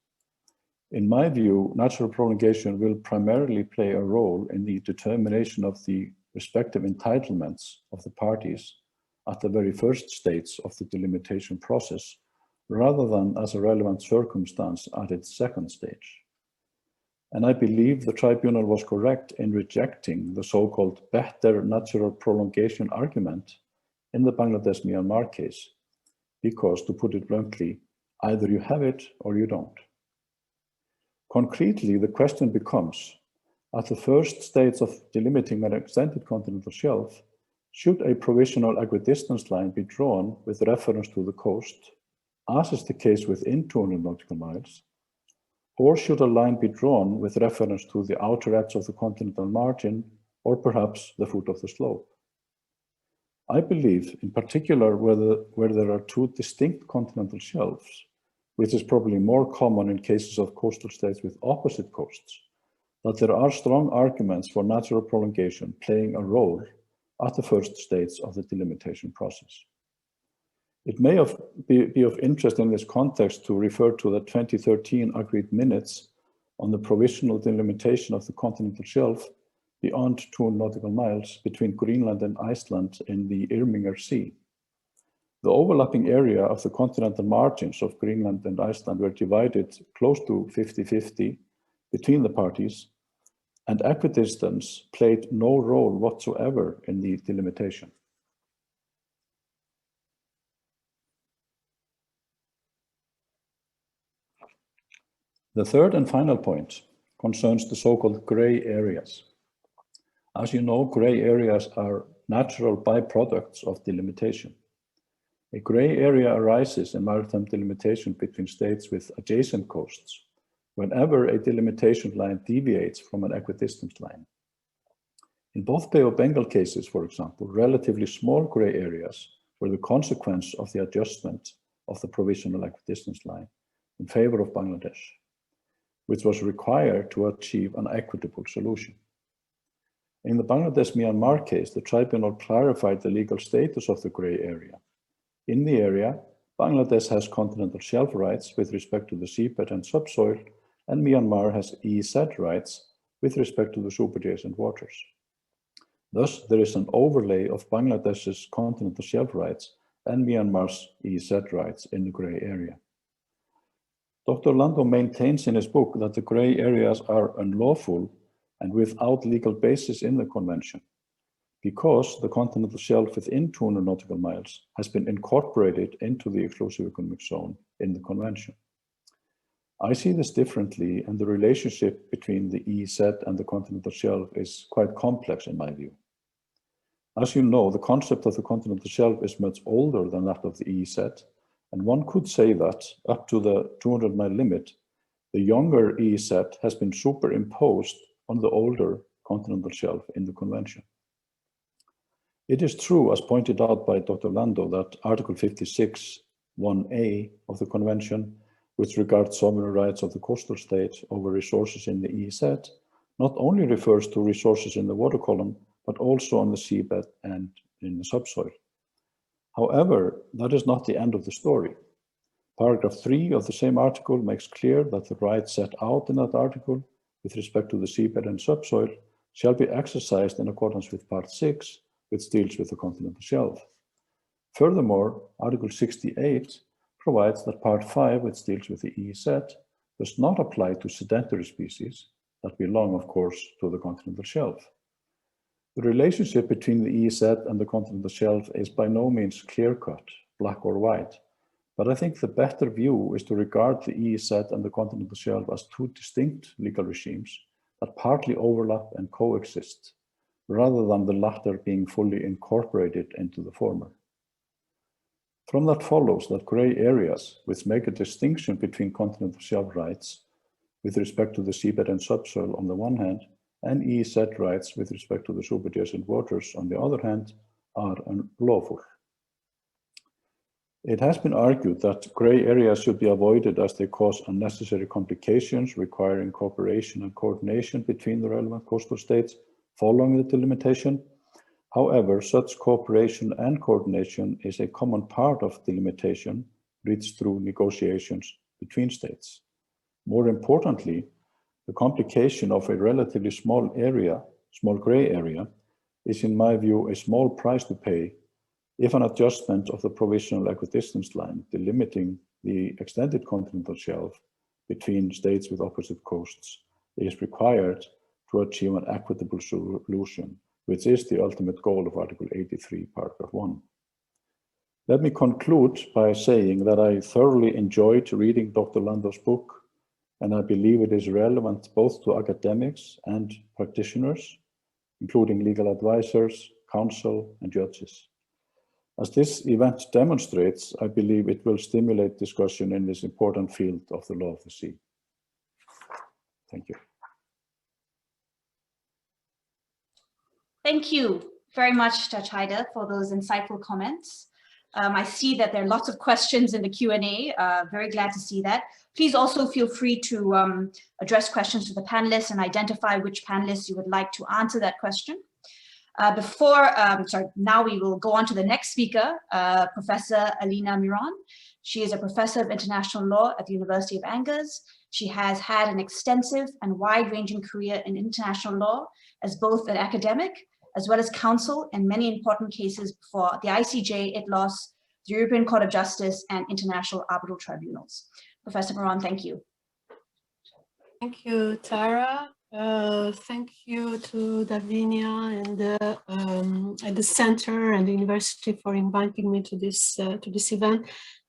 In my view, natural prolongation will primarily play a role in the determination of the respective entitlements of the parties at the very first stage of the delimitation process, rather than as a relevant circumstance at its second stage. And I believe the tribunal was correct in rejecting the so-called better natural prolongation argument in the Bangladesh-Myanmar case, because, to put it bluntly, either you have it or you don't. Concretely, the question becomes, at the first stage of delimiting an extended continental shelf, should a provisional equidistance line be drawn with reference to the coast, as is the case within 200 nautical miles, or should a line be drawn with reference to the outer edge of the continental margin, or perhaps the foot of the slope? I believe, in particular, where there are two distinct continental shelves, which is probably more common in cases of coastal states with opposite coasts, that there are strong arguments for natural prolongation playing a role at the first stage of the delimitation process. It may be of interest in this context to refer to the 2013 agreed minutes on the provisional delimitation of the continental shelf beyond 2 nautical miles between Greenland and Iceland in the Irminger Sea. The overlapping area of the continental margins of Greenland and Iceland were divided close to 50-50 between the parties, and equidistance played no role whatsoever in the delimitation. The third and final point concerns the so-called gray areas. As you know, gray areas are natural byproducts of delimitation. A gray area arises in maritime delimitation between states with adjacent coasts whenever a delimitation line deviates from an equidistance line. In both Bay of Bengal cases, for example, relatively small gray areas were the consequence of the adjustment of the provisional equidistance line in favor of Bangladesh, which was required to achieve an equitable solution. In the Bangladesh-Myanmar case, the tribunal clarified the legal status of the gray area. In the area, Bangladesh has continental shelf rights with respect to the seabed and subsoil, and Myanmar has EEZ rights with respect to the superadjacent waters. Thus, there is an overlay of Bangladesh's continental shelf rights and Myanmar's EEZ rights in the gray area. Dr. Lando maintains in his book that the gray areas are unlawful and without legal basis in the convention, because the continental shelf within 200 nautical miles has been incorporated into the exclusive economic zone in the convention. I see this differently, and the relationship between the EEZ and the continental shelf is quite complex in my view. As you know, the concept of the continental shelf is much older than that of the EEZ, and one could say that up to the 200-mile limit, the younger EEZ has been superimposed on the older continental shelf in the convention. It is true, as pointed out by Dr. Lando, that Article 56(1)(a) of the convention, which regards sovereign rights of the coastal states over resources in the EEZ, not only refers to resources in the water column, but also on the seabed and in the subsoil. However, that is not the end of the story. Paragraph 3 of the same article makes clear that the rights set out in that article with respect to the seabed and subsoil shall be exercised in accordance with Part 6, which deals with the continental shelf. Furthermore, Article 68 provides that Part 5, which deals with the EEZ, does not apply to sedentary species that belong, of course, to the continental shelf. The relationship between the EEZ and the continental shelf is by no means clear-cut, black or white, but I think the better view is to regard the EEZ and the continental shelf as two distinct legal regimes that partly overlap and coexist, rather than the latter being fully incorporated into the former. From that follows that gray areas, which make a distinction between continental shelf rights with respect to the seabed and subsoil on the one hand, and EEZ rights with respect to the superadjacent waters on the other hand, are unlawful. It has been argued that gray areas should be avoided as they cause unnecessary complications requiring cooperation and coordination between the relevant coastal states following the delimitation. However, such cooperation and coordination is a common part of delimitation reached through negotiations between states. More importantly, the complication of a relatively small gray area, is in my view a small price to pay if an adjustment of the provisional equidistance line delimiting the extended continental shelf between states with opposite coasts is required to achieve an equitable solution, which is the ultimate goal of Article 83, paragraph 1. Let me conclude by saying that I thoroughly enjoyed reading Dr. Lando's book, and I believe it is relevant both to academics and practitioners, including legal advisors, counsel, and judges. As this event demonstrates, I believe it will stimulate discussion in this important field of the law of the sea. Thank you. Thank you very much, Judge Haider, for those insightful comments. I see that there are lots of questions in the Q&A. Very glad to see that. Please also feel free to address questions to the panelists and identify which panelists you would like to answer that question. Now we will go on to the next speaker, Professor Alina Miron. She is a professor of international law at the University of Angers. She has had an extensive and wide-ranging career in international law as both an academic as well as counsel in many important cases before the ICJ, ITLOS, the European Court of Justice, and international arbitral tribunals. Professor Miron, thank you. Thank you, Tara. Thank you to Davinia and at the Center and the University for inviting me to this event.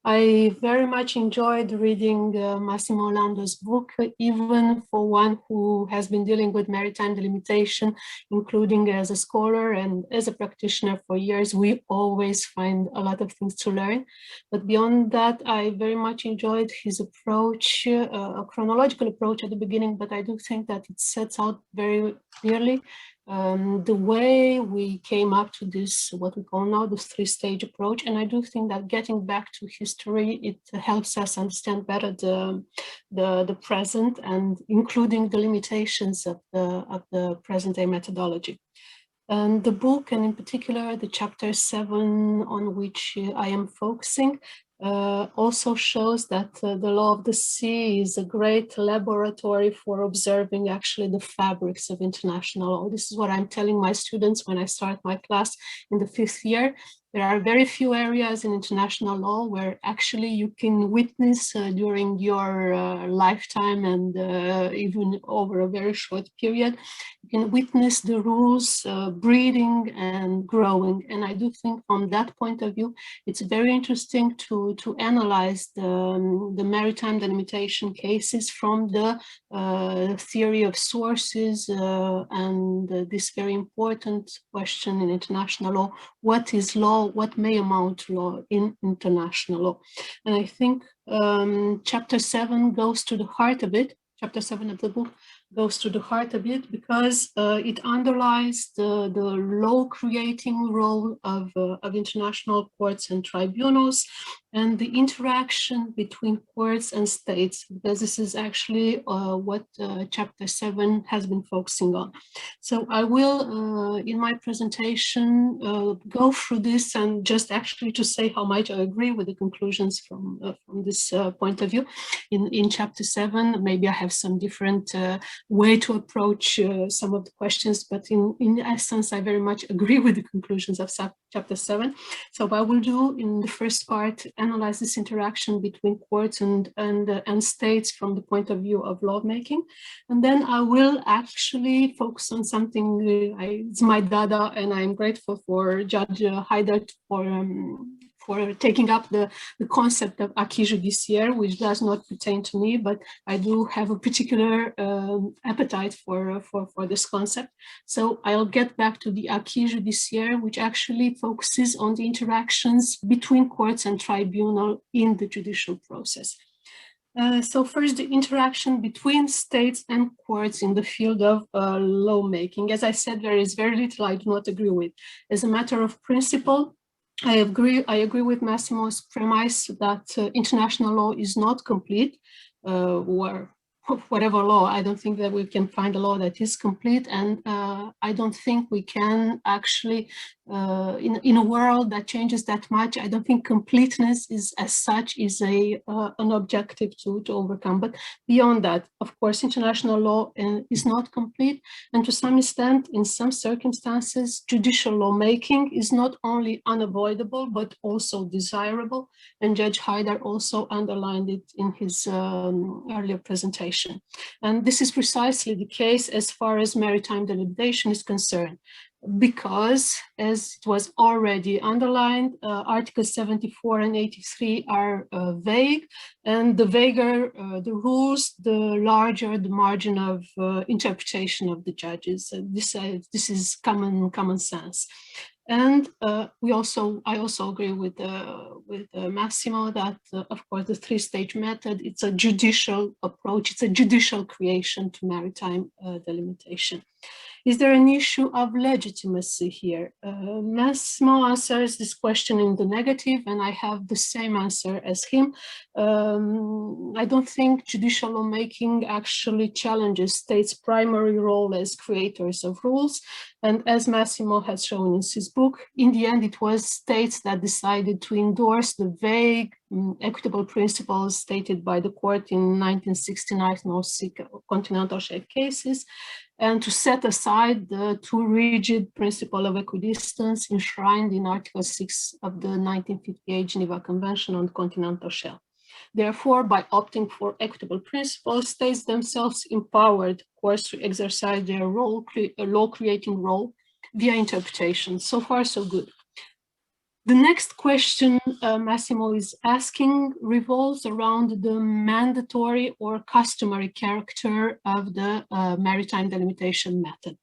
I very much enjoyed reading Massimo Orlando's book, even for one who has been dealing with maritime delimitation, including as a scholar and as a practitioner for years. We always find a lot of things to learn. But beyond that, I very much enjoyed his approach, a chronological approach at the beginning, but I do think that it sets out very clearly the way we came up to this, what we call now the three-stage approach. And I do think that getting back to history, it helps us understand better the present and including the limitations of the present-day methodology. And the book, and in particular the chapter 7 on which I am focusing, also shows that the law of the sea is a great laboratory for observing actually the fabrics of international law. This is what I'm telling my students when I start my class in the 5th year. There are very few areas in international law where actually you can witness during your lifetime and even over a very short period, you can witness the rules breeding and growing. And I do think from that point of view, it's very interesting to analyze the maritime delimitation cases from the theory of sources and this very important question in international law: what is law? What may amount to law in international law? And I think chapter 7 goes to the heart of it. Chapter 7 of the book goes to the heart of it because it underlies the law-creating role of international courts and tribunals and the interaction between courts and states, because this is actually what chapter 7 has been focusing on. So I will, in my presentation, go through this and just actually to say how much I agree with the conclusions from this point of view. In chapter 7, maybe I have some different way to approach some of the questions, but in essence, I very much agree with the conclusions of chapter 7. So what I will do in the first part, analyze this interaction between courts and states from the point of view of lawmaking. And then I will actually focus on something, it's my dada, and I'm grateful for Judge Haidar for taking up the concept of acquis judiciaire, which does not pertain to me, but I do have a particular appetite for this concept. So I'll get back to the acquis judiciaire, which actually focuses on the interactions between courts and tribunal in the judicial process. So first, the interaction between states and courts in the field of lawmaking. As I said, there is very little I do not agree with. As a matter of principle, I agree with Massimo's premise that international law is not complete, or whatever law. I don't think that we can find a law that is complete, and I don't think we can actually, in a world that changes that much, I don't think completeness is as such is an objective to overcome. But beyond that, of course, international law is not complete, and to some extent, in some circumstances, judicial lawmaking is not only unavoidable but also desirable. And Judge Haidar also underlined it in his earlier presentation. And this is precisely the case as far as maritime delimitation is concerned, because, as it was already underlined, Articles 74 and 83 are vague, and the vaguer the rules, the larger the margin of interpretation of the judges. This is common sense. And I also agree with Massimo that, of course, the three-stage method, it's a judicial approach, it's a judicial creation to maritime delimitation. Is there an issue of legitimacy here? Massimo answers this question in the negative, and I have the same answer as him. I don't think judicial lawmaking actually challenges states' primary role as creators of rules. And as Massimo has shown in his book, in the end, it was states that decided to endorse the vague equitable principles stated by the court in 1969 North Sea continental shelf cases, and to set aside the too rigid principle of equidistance enshrined in Article 6 of the 1958 Geneva Convention on the Continental Shelf. Therefore, by opting for equitable principles, states themselves empowered courts to exercise their role, law-creating role via interpretation. So far, so good. The next question Massimo is asking revolves around the mandatory or customary character of the maritime delimitation method.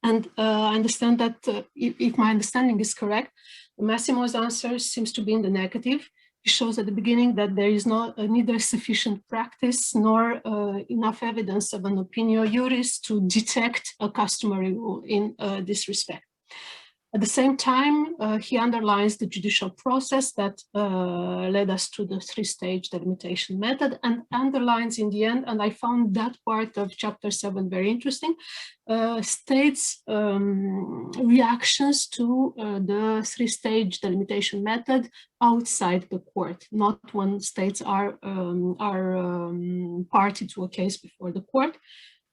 And I understand that if my understanding is correct, Massimo's answer seems to be in the negative. He shows at the beginning that there is neither sufficient practice nor enough evidence of an opinio juris to detect a customary rule in this respect. At the same time, he underlines the judicial process that led us to the three-stage delimitation method, and underlines in the end, and I found that part of chapter 7 very interesting, states' reactions to the three-stage delimitation method outside the court, not when states are party to a case before the court.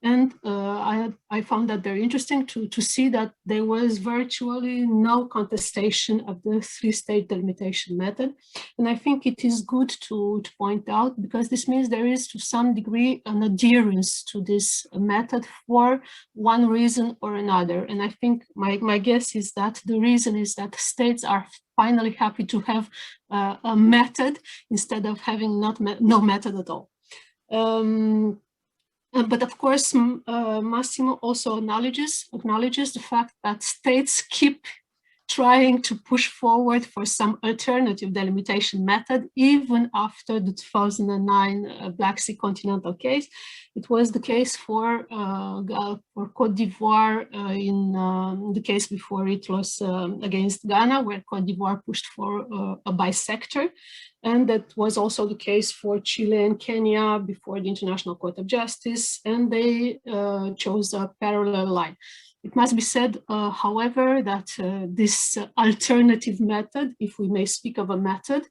And I found that very interesting to see that there was virtually no contestation of the three-stage delimitation method. And I think it is good to point out, because this means there is to some degree an adherence to this method for one reason or another. And I think my guess is that the reason is that states are finally happy to have a method instead of having no method at all. But of course, Massimo also acknowledges the fact that states keep trying to push forward for some alternative delimitation method, even after the 2009 Black Sea Continental case. It was the case for Côte d'Ivoire in the case before it was against Ghana, where Côte d'Ivoire pushed for a bisector. And that was also the case for Chile and Kenya before the International Court of Justice, and they chose a parallel line. It must be said, however, that this alternative method, if we may speak of a method,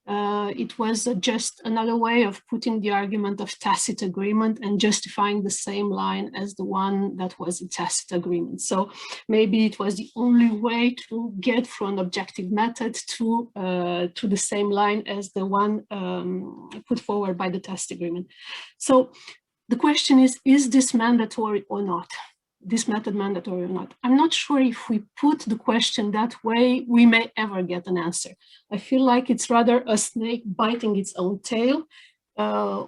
it was just another way of putting the argument of tacit agreement and justifying the same line as the one that was a tacit agreement. So maybe it was the only way to get from an objective method to the same line as the one put forward by the tacit agreement. So the question is this mandatory or not? This method mandatory or not? I'm not sure if we put the question that way, we may ever get an answer. I feel like it's rather a snake biting its own tail.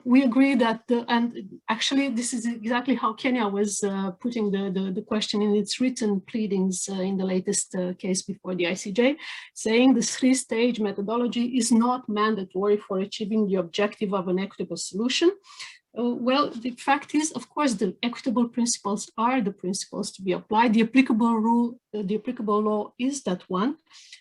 We agree that, and actually this is exactly how Kenya was putting the question in its written pleadings in the latest case before the ICJ, saying the three-stage methodology is not mandatory for achieving the objective of an equitable solution. Well, the fact is, of course, the equitable principles are the principles to be applied. The applicable rule, the applicable law is that one.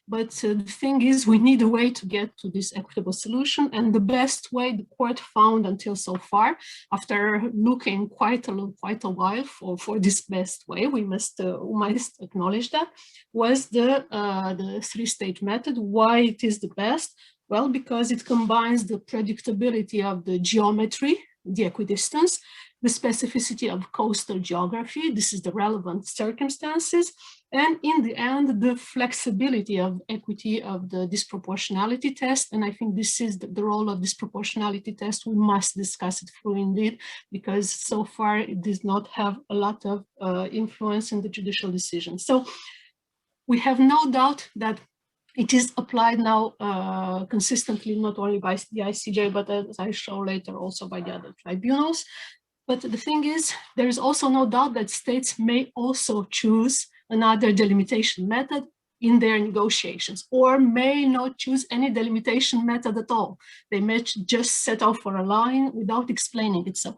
But the thing is, we need a way to get to this equitable solution. And the best way the court found until so far, after looking quite a while for this best way, we must acknowledge that, was the three-stage method. Why it is the best? Well, because it combines the predictability of the geometry, the equidistance, the specificity of coastal geography, this is the relevant circumstances, and in the end, the flexibility of equity of the disproportionality test. And I think this is the role of disproportionality test. We must discuss it through indeed, because so far it does not have a lot of influence in the judicial decision. So we have no doubt that it is applied now consistently, not only by the ICJ, but as I show later, also by the other tribunals. But the thing is, there is also no doubt that states may also choose another delimitation method in their negotiations, or may not choose any delimitation method at all. They may just set off for a line without explaining it. So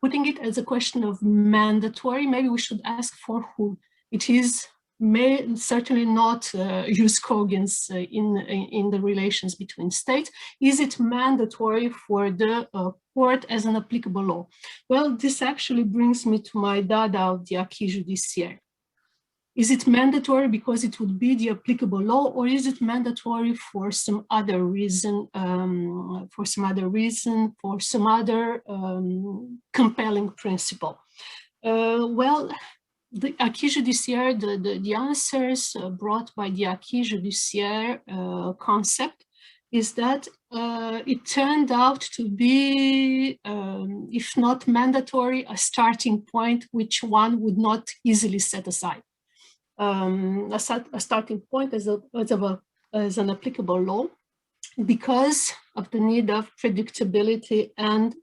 putting it as a question of mandatory, maybe we should ask for whom. It is certainly not jus cogens in the relations between states. Is it mandatory for the court as an applicable law? Well, this actually brings me to my dada of the acquis judiciaire. Is it mandatory because it would be the applicable law, or is it mandatory for some other reason, for some other compelling principle? Well, the acquis judiciaire, the answers brought by the acquis judiciaire concept is that it turned out to be, if not mandatory, a starting point which one would not easily set aside. A starting point as an applicable law, because of the need of predictability and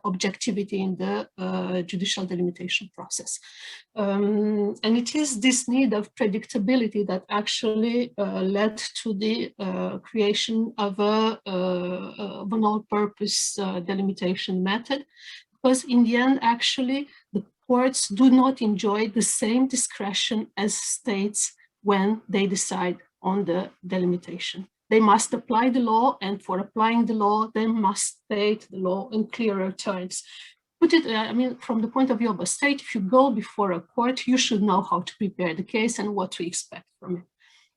objectivity in the judicial delimitation process. And it is this need of predictability that actually led to the creation of an all-purpose delimitation method, because in the end, actually, the courts do not enjoy the same discretion as states when they decide on the delimitation. They must apply the law, and for applying the law, they must state the law in clearer terms. Put it, I mean, from the point of view of a state, if you go before a court, you should know how to prepare the case and what to expect from it.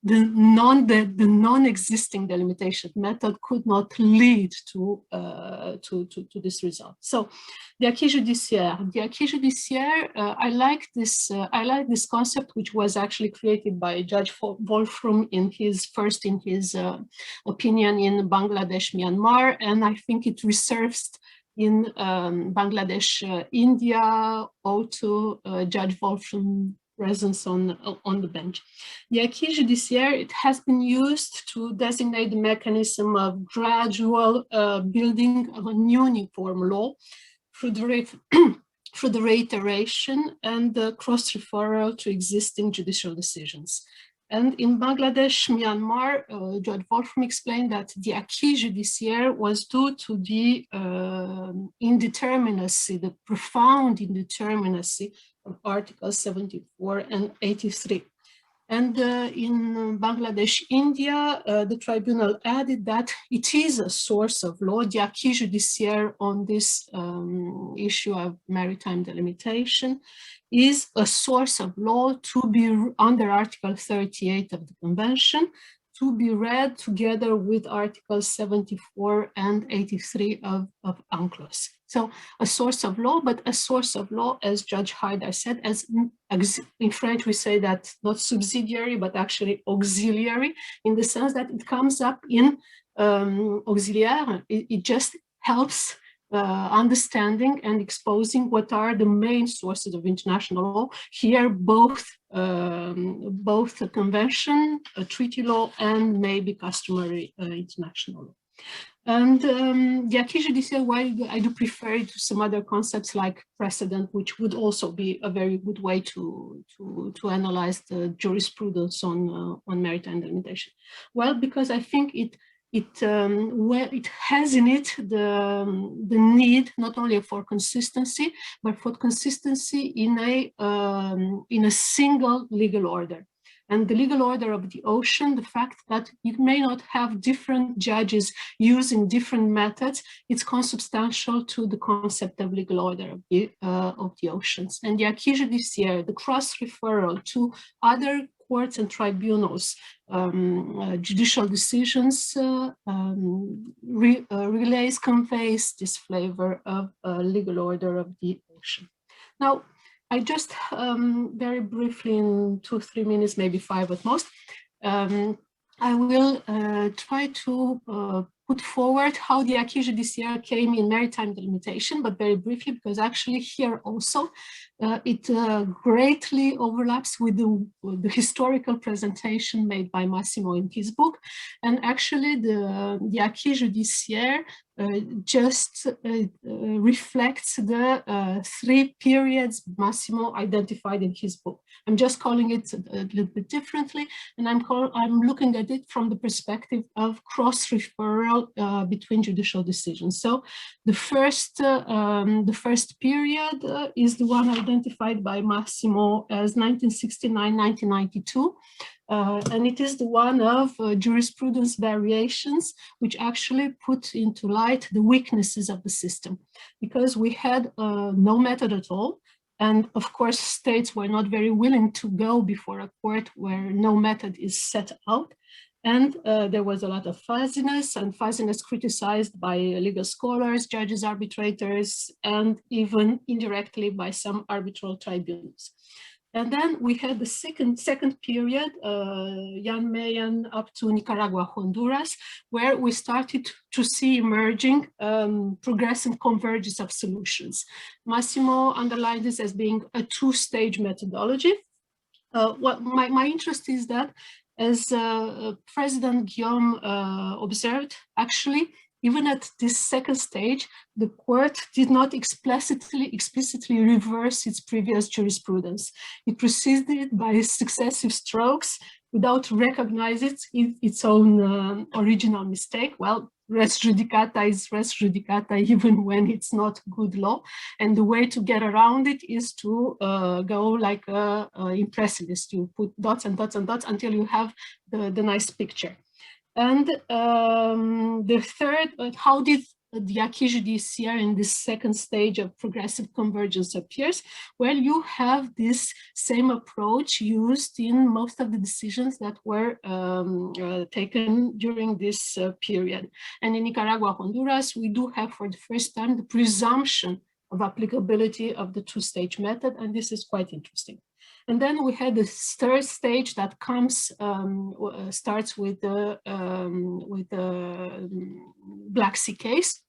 The non-existing delimitation method could not lead to this result. So, the acquis judiciaire. I like this concept, which was actually created by Judge Wolfram in his opinion in Bangladesh, Myanmar, and I think it resurfaced in Bangladesh, India, also Judge Wolfram presence on the bench. The acquis judiciaire, it has been used to designate the mechanism of gradual building of a uniform law through the reiteration and the cross-referral to existing judicial decisions. And in Bangladesh, Myanmar, Judge Wolfram explained that the acquis judiciaire was due to the indeterminacy, the profound indeterminacy of Articles 74 and 83. And in Bangladesh, India, the tribunal added that it is a source of law. The acquis judiciaire on this issue of maritime delimitation is a source of law to be under Article 38 of the Convention, to be read together with Articles 74 and 83 of UNCLOS. So a source of law, but a source of law, as Judge Haidar said, as in French we say that not subsidiary, but actually auxiliary, in the sense that it comes up in auxiliaire. It just helps understanding and exposing what are the main sources of international law. Here, both a convention, a treaty law, and maybe customary international law. And the acquis judiciaire, while I do prefer it to some other concepts like precedent, which would also be a very good way to analyze the jurisprudence on maritime delimitation. Well, because I think it has in it the need not only for consistency, but for consistency in a single legal order. And the legal order of the ocean, the fact that you may not have different judges using different methods, it's consubstantial to the concept of legal order of the oceans. And the acquis judiciaire, the cross-referral to other courts and tribunals, judicial decisions, conveys this flavor of legal order of the ocean. Now, I just very briefly, in 2-3 minutes, maybe 5 at most, I will try to put forward how the acquis judiciaire came in maritime delimitation, but very briefly, because actually here also it greatly overlaps with the historical presentation made by Massimo in his book. And actually the acquis judiciaire just reflects the 3 periods Massimo identified in his book. I'm just calling it a little bit differently, and I'm looking at it from the perspective of cross-referral fall between judicial decisions. So the first period is the one identified by Massimo as 1969-1992. And it is the one of jurisprudence variations, which actually put into light the weaknesses of the system, because we had no method at all. And of course, states were not very willing to go before a court where no method is set out. And there was a lot of fuzziness, and fuzziness criticized by legal scholars, judges, arbitrators, and even indirectly by some arbitral tribunals. And then we had the second period, Jan Mayen up to Nicaragua, Honduras, where we started to see emerging progressive convergence of solutions. Massimo underlined this as being a two-stage methodology. What my interest is that, as President Guillaume observed, actually, even at this second stage, the court did not explicitly reverse its previous jurisprudence. It proceeded by successive strokes without recognizing its own original mistake. Well, res judicata is res judicata even when it's not good law. And the way to get around it is to go like an impressionist. You put dots and dots and dots until you have the nice picture. And the third, how did the acquis judiciaire in this second stage of progressive convergence appears? Well, you have this same approach used in most of the decisions that were taken during this period. And in Nicaragua, Honduras, we do have for the first time the presumption of applicability of the two-stage method, and this is quite interesting. And then we had the third stage that comes, starts with the Black Sea case.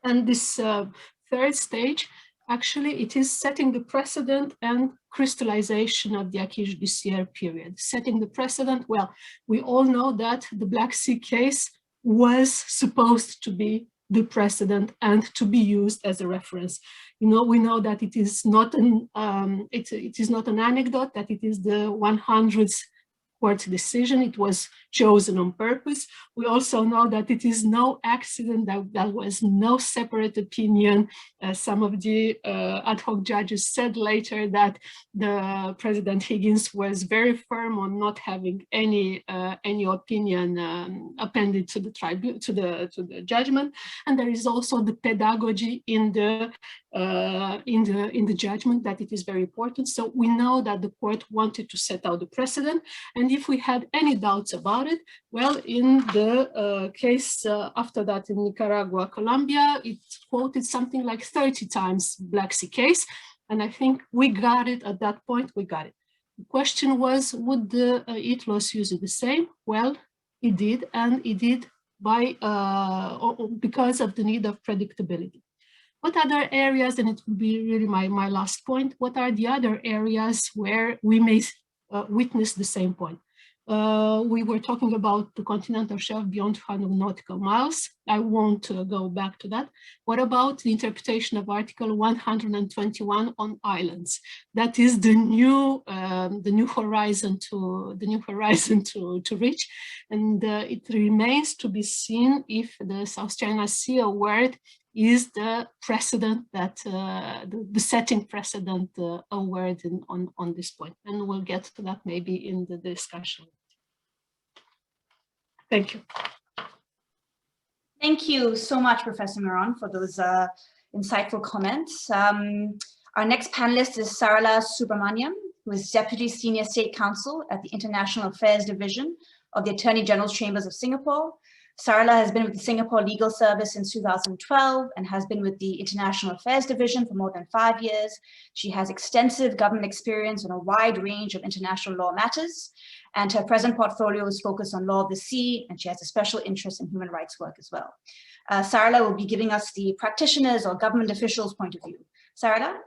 And this third stage, actually, it is setting the precedent and crystallization of the acquis judiciaire period. Setting the precedent, well, we all know that the Black Sea case was supposed to be the precedent and to be used as a reference. You know, we know that it is not an it is not an anecdote, that it is the 100th court decision. It was chosen on purpose. We also know that it is no accident, that there was no separate opinion. Some of the ad hoc judges said later that the President Higgins was very firm on not having any opinion appended to the tribunal, to the judgment. And there is also the pedagogy in the judgment, that it is very important. So we know that the court wanted to set out the precedent. And if we had any doubts about it, well, in the case after that in Nicaragua, Colombia, it quoted something like 30 times Black Sea case. And I think we got it at that point, we got it. The question was, would the ITLOS use it the same? Well, it did, and it did by because of the need of predictability. What other areas, and it will be really my last point, what are the other areas where we may witness the same point? We were talking about the continental shelf beyond 200 nautical miles. I won't go back to that. What about the interpretation of Article 121 on islands? That is the new horizon to reach, and it remains to be seen if the South China Sea award is the precedent that the setting precedent award on this point, and we'll get to that maybe in the discussion. Thank you. Thank you so much, Professor Meron, for those insightful comments. Our next panelist is Sarala Subramaniam, who is Deputy Senior State Counsel at the International Affairs Division of the Attorney General's Chambers of Singapore. Sarala has been with the Singapore Legal Service since 2012 and has been with the International Affairs Division for more than 5 years. She has extensive government experience on a wide range of international law matters, and her present portfolio is focused on law of the sea, and she has a special interest in human rights work as well. Sarala will be giving us the practitioners or government officials' point of view. Sarala?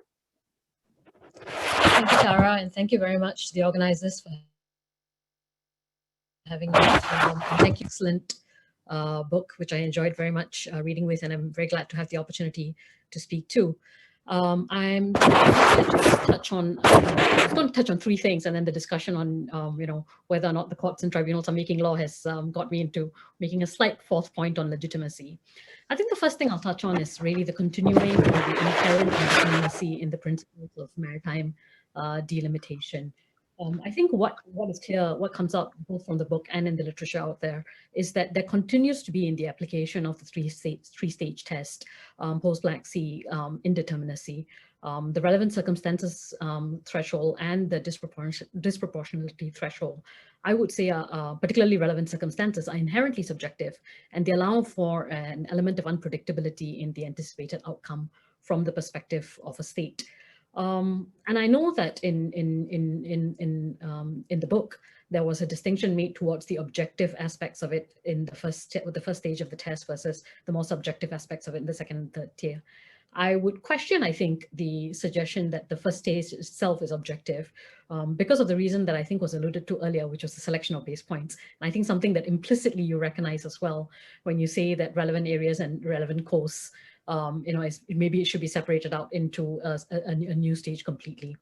Thank you, Tara, and thank you very much to the organizers for having me. Thank you, excellent book, which I enjoyed very much reading with, and I'm very glad to have the opportunity to speak too. I'm going to touch on, I was going to touch on three things, and then the discussion on, whether or not the courts and tribunals are making law has got me into making a slight fourth point on legitimacy. I think the first thing I'll touch on is really the continuing or the inherent legitimacy in the principles of maritime delimitation. I think what is clear, what comes out both from the book and in the literature out there, is that there continues to be in the application of the three-stage test, post-Black Sea indeterminacy, the relevant circumstances threshold and the disproportionality threshold, I would say particularly relevant circumstances are inherently subjective, and they allow for an element of unpredictability in the anticipated outcome from the perspective of a state. And I know that in the book, there was a distinction made towards the objective aspects of it in the first stage of the test versus the more subjective aspects of it in the second and third tier. I would question, I think, the suggestion that the first stage itself is objective because of the reason that I think was alluded to earlier, which was the selection of base points. And I think something that implicitly you recognize as well when you say that relevant areas and relevant courses, maybe it should be separated out into a new stage completely.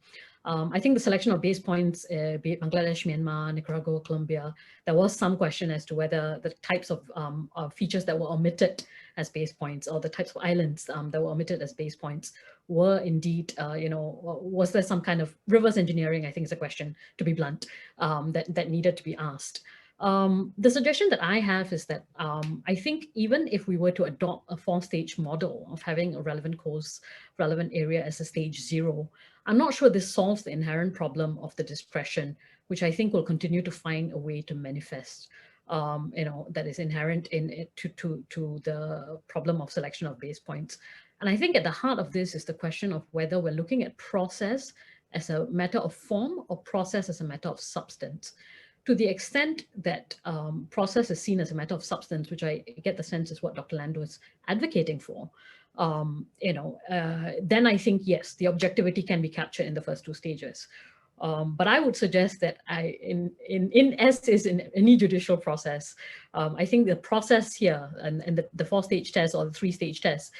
I think the selection of base points, be it Bangladesh, Myanmar, Nicaragua, Colombia, there was some question as to whether the types of features that were omitted as base points, or the types of islands that were omitted as base points, were indeed, was there some kind of reverse engineering, I think is a question, to be blunt, that needed to be asked. The suggestion that I have is that I think even if we were to adopt a 4-stage model of having a relevant course, relevant area as a stage 0, I'm not sure this solves the inherent problem of the discretion, which I think will continue to find a way to manifest, that is inherent in it to the problem of selection of base points. And I think at the heart of this is the question of whether we're looking at process as a matter of form or process as a matter of substance. To the extent that process is seen as a matter of substance, which I get the sense is what Dr. Lando is advocating for, then I think, yes, the objectivity can be captured in the first 2 stages. But I would suggest that as is in any judicial process, I think the process here and the 4-stage test or the 3-stage test,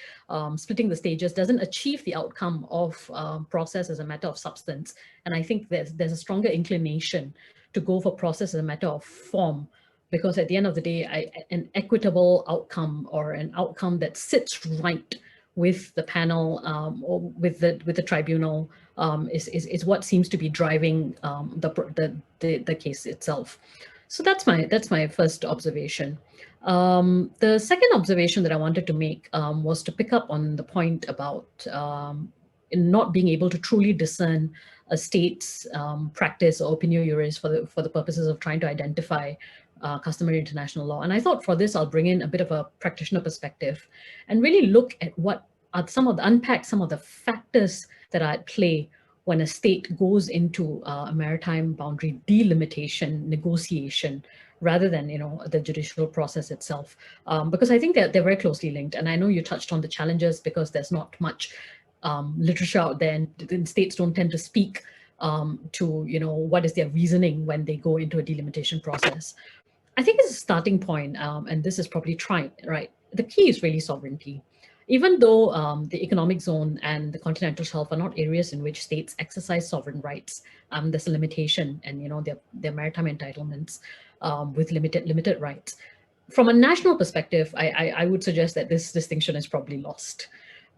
splitting the stages, doesn't achieve the outcome of process as a matter of substance. And I think there's a stronger inclination to go for process as a matter of form, because at the end of the day, an equitable outcome or an outcome that sits right with the panel or with the tribunal is what seems to be driving the case itself. So that's my first observation. The second observation that I wanted to make was to pick up on the point about in not being able to truly discern a state's practice or opinio juris for the purposes of trying to identify customary international law. And I thought for this, I'll bring in a bit of a practitioner perspective and really look at what are unpack some of the factors that are at play when a state goes into a maritime boundary delimitation negotiation rather than the judicial process itself, because I think they're very closely linked. And I know you touched on the challenges because there's not much literature out there, and states don't tend to speak to what is their reasoning when they go into a delimitation process. I think as a starting point, and this is probably right, the key is really sovereignty. Even though the economic zone and the continental shelf are not areas in which states exercise sovereign rights, there's a limitation, and their maritime entitlements with limited rights. From a national perspective, I would suggest that this distinction is probably lost.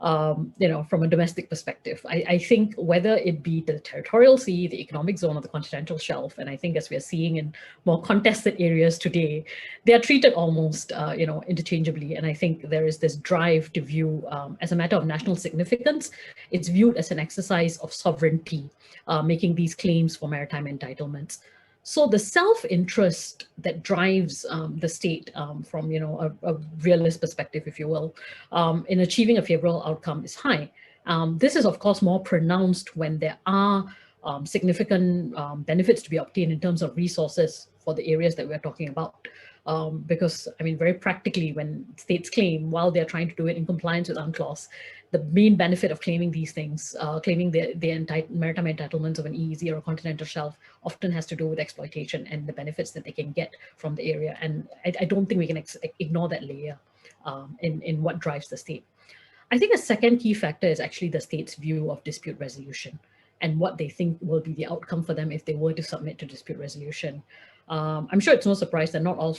From a domestic perspective, I think whether it be the territorial sea, the economic zone, or the continental shelf, and I think as we are seeing in more contested areas today, they are treated almost, interchangeably. And I think there is this drive to view as a matter of national significance, it's viewed as an exercise of sovereignty, making these claims for maritime entitlements. So the self-interest that drives the state from a realist perspective, if you will, in achieving a favorable outcome is high. This is, of course, more pronounced when there are significant benefits to be obtained in terms of resources for the areas that we're talking about. Because, I mean, very practically, when states claim, while they're trying to do it in compliance with UNCLOS, the main benefit of claiming these things, claiming the maritime entitlements of an EEZ or a continental shelf, often has to do with exploitation and the benefits that they can get from the area. And I don't think we can ignore that layer in what drives the state. I think a second key factor is actually the state's view of dispute resolution and what they think will be the outcome for them if they were to submit to dispute resolution. I'm sure it's no surprise that not all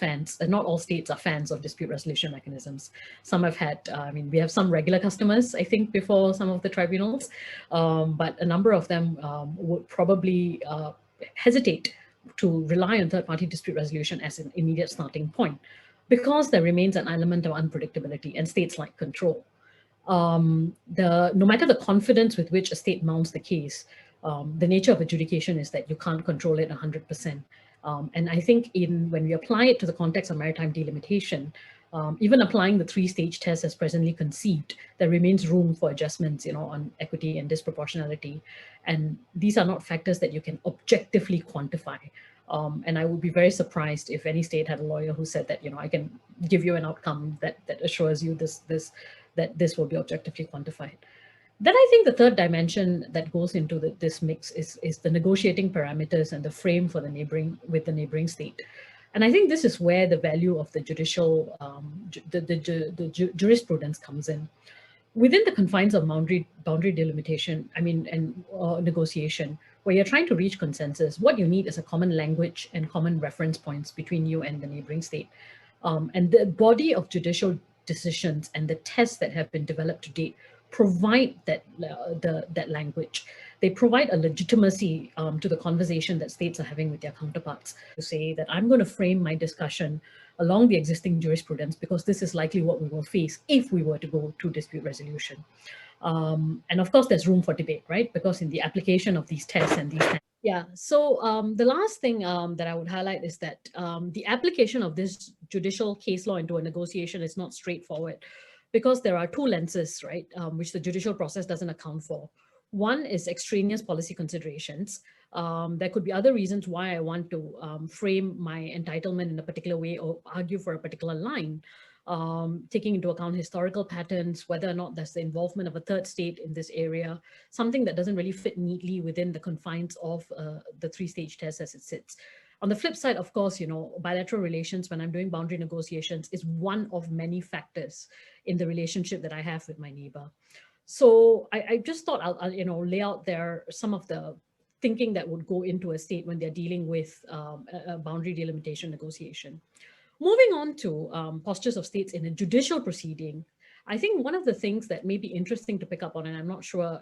states are fans of dispute resolution mechanisms. Some have had, we have some regular customers, I think, before some of the tribunals, but a number of them would probably hesitate to rely on third-party dispute resolution as an immediate starting point, because there remains an element of unpredictability and states like control. No matter the confidence with which a state mounts the case, the nature of adjudication is that you can't control it 100%. And I think when we apply it to the context of maritime delimitation, even applying the three-stage test as presently conceived, there remains room for adjustments, on equity and disproportionality. And these are not factors that you can objectively quantify. And I would be very surprised if any state had a lawyer who said that, I can give you an outcome that assures you that this will be objectively quantified. Then I think the third dimension that goes into this mix is the negotiating parameters and the frame for the neighboring state. And I think this is where the value of the judicial, jurisprudence comes in. Within the confines of boundary delimitation, and negotiation, where you're trying to reach consensus, what you need is a common language and common reference points between you and the neighboring state. And the body of judicial decisions and the tests that have been developed to date provide that language. They provide a legitimacy to the conversation that states are having with their counterparts, to say that I'm going to frame my discussion along the existing jurisprudence because this is likely what we will face if we were to go to dispute resolution. And of course, there's room for debate, right? Because in the application of these tests and these yeah, so the last thing that I would highlight is that the application of this judicial case law into a negotiation is not straightforward, because there are two lenses, right, which the judicial process doesn't account for. One is extraneous policy considerations. There could be other reasons why I want to frame my entitlement in a particular way or argue for a particular line, taking into account historical patterns, whether or not there's the involvement of a third state in this area, something that doesn't really fit neatly within the confines of the three-stage test as it sits. On the flip side, of course, bilateral relations when I'm doing boundary negotiations is one of many factors in the relationship that I have with my neighbor. So I just thought I'll lay out there some of the thinking that would go into a state when they're dealing with a boundary delimitation negotiation. Moving on to postures of states in a judicial proceeding, I think one of the things that may be interesting to pick up on, and I'm not sure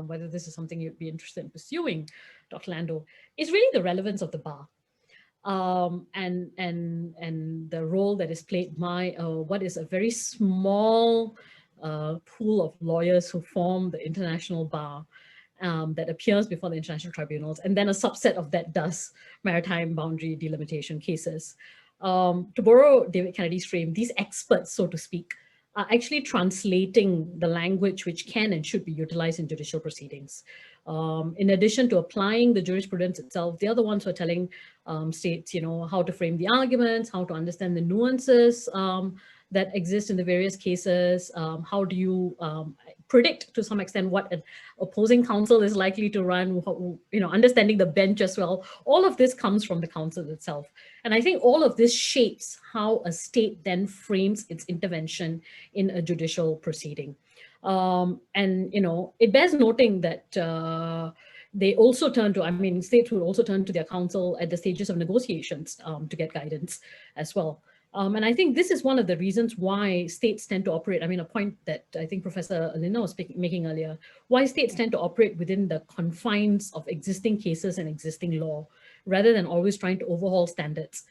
whether this is something you'd be interested in pursuing, Dr. Lando, is really the relevance of the bar. And the role that is played by what is a very small pool of lawyers who form the international bar that appears before the international tribunals, and then a subset of that does maritime boundary delimitation cases. To borrow David Kennedy's frame, these experts, so to speak, are actually translating the language which can and should be utilized in judicial proceedings. In addition to applying the jurisprudence itself, the other ones who are telling states, how to frame the arguments, how to understand the nuances that exist in the various cases, how do you predict to some extent what an opposing counsel is likely to run, understanding the bench as well. All of this comes from the counsel itself. And I think all of this shapes how a state then frames its intervention in a judicial proceeding. And it bears noting that they also turn to, states will also turn to their counsel at the stages of negotiations to get guidance as well. And I think this is one of the reasons why states tend to operate, a point that I think Professor Alina was making earlier, why states tend to operate within the confines of existing cases and existing law, rather than always trying to overhaul standards.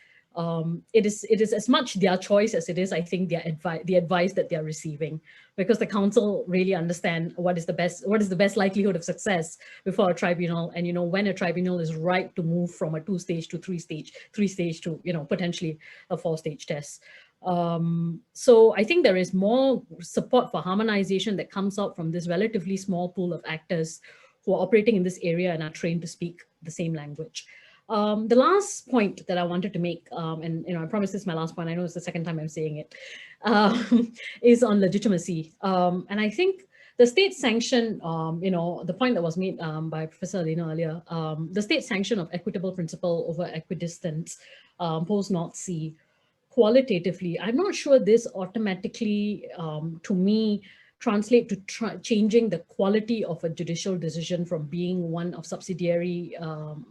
It is as much their choice as it is, I think, the advice that they're receiving, because the council really understand what is the best likelihood of success before a tribunal, and when a tribunal is right to move from a 2-stage to 3-stage to potentially a 4-stage test. So I think there is more support for harmonization that comes out from this relatively small pool of actors who are operating in this area and are trained to speak the same language. The last point that I wanted to make, and I promise this is my last point, I know it's the second time I'm saying it, is on legitimacy. And I think the state sanction, the point that was made by Professor Alina earlier, the state sanction of equitable principle over equidistance post-North Sea, qualitatively, I'm not sure this automatically, to me, translate to changing the quality of a judicial decision from being one of subsidiary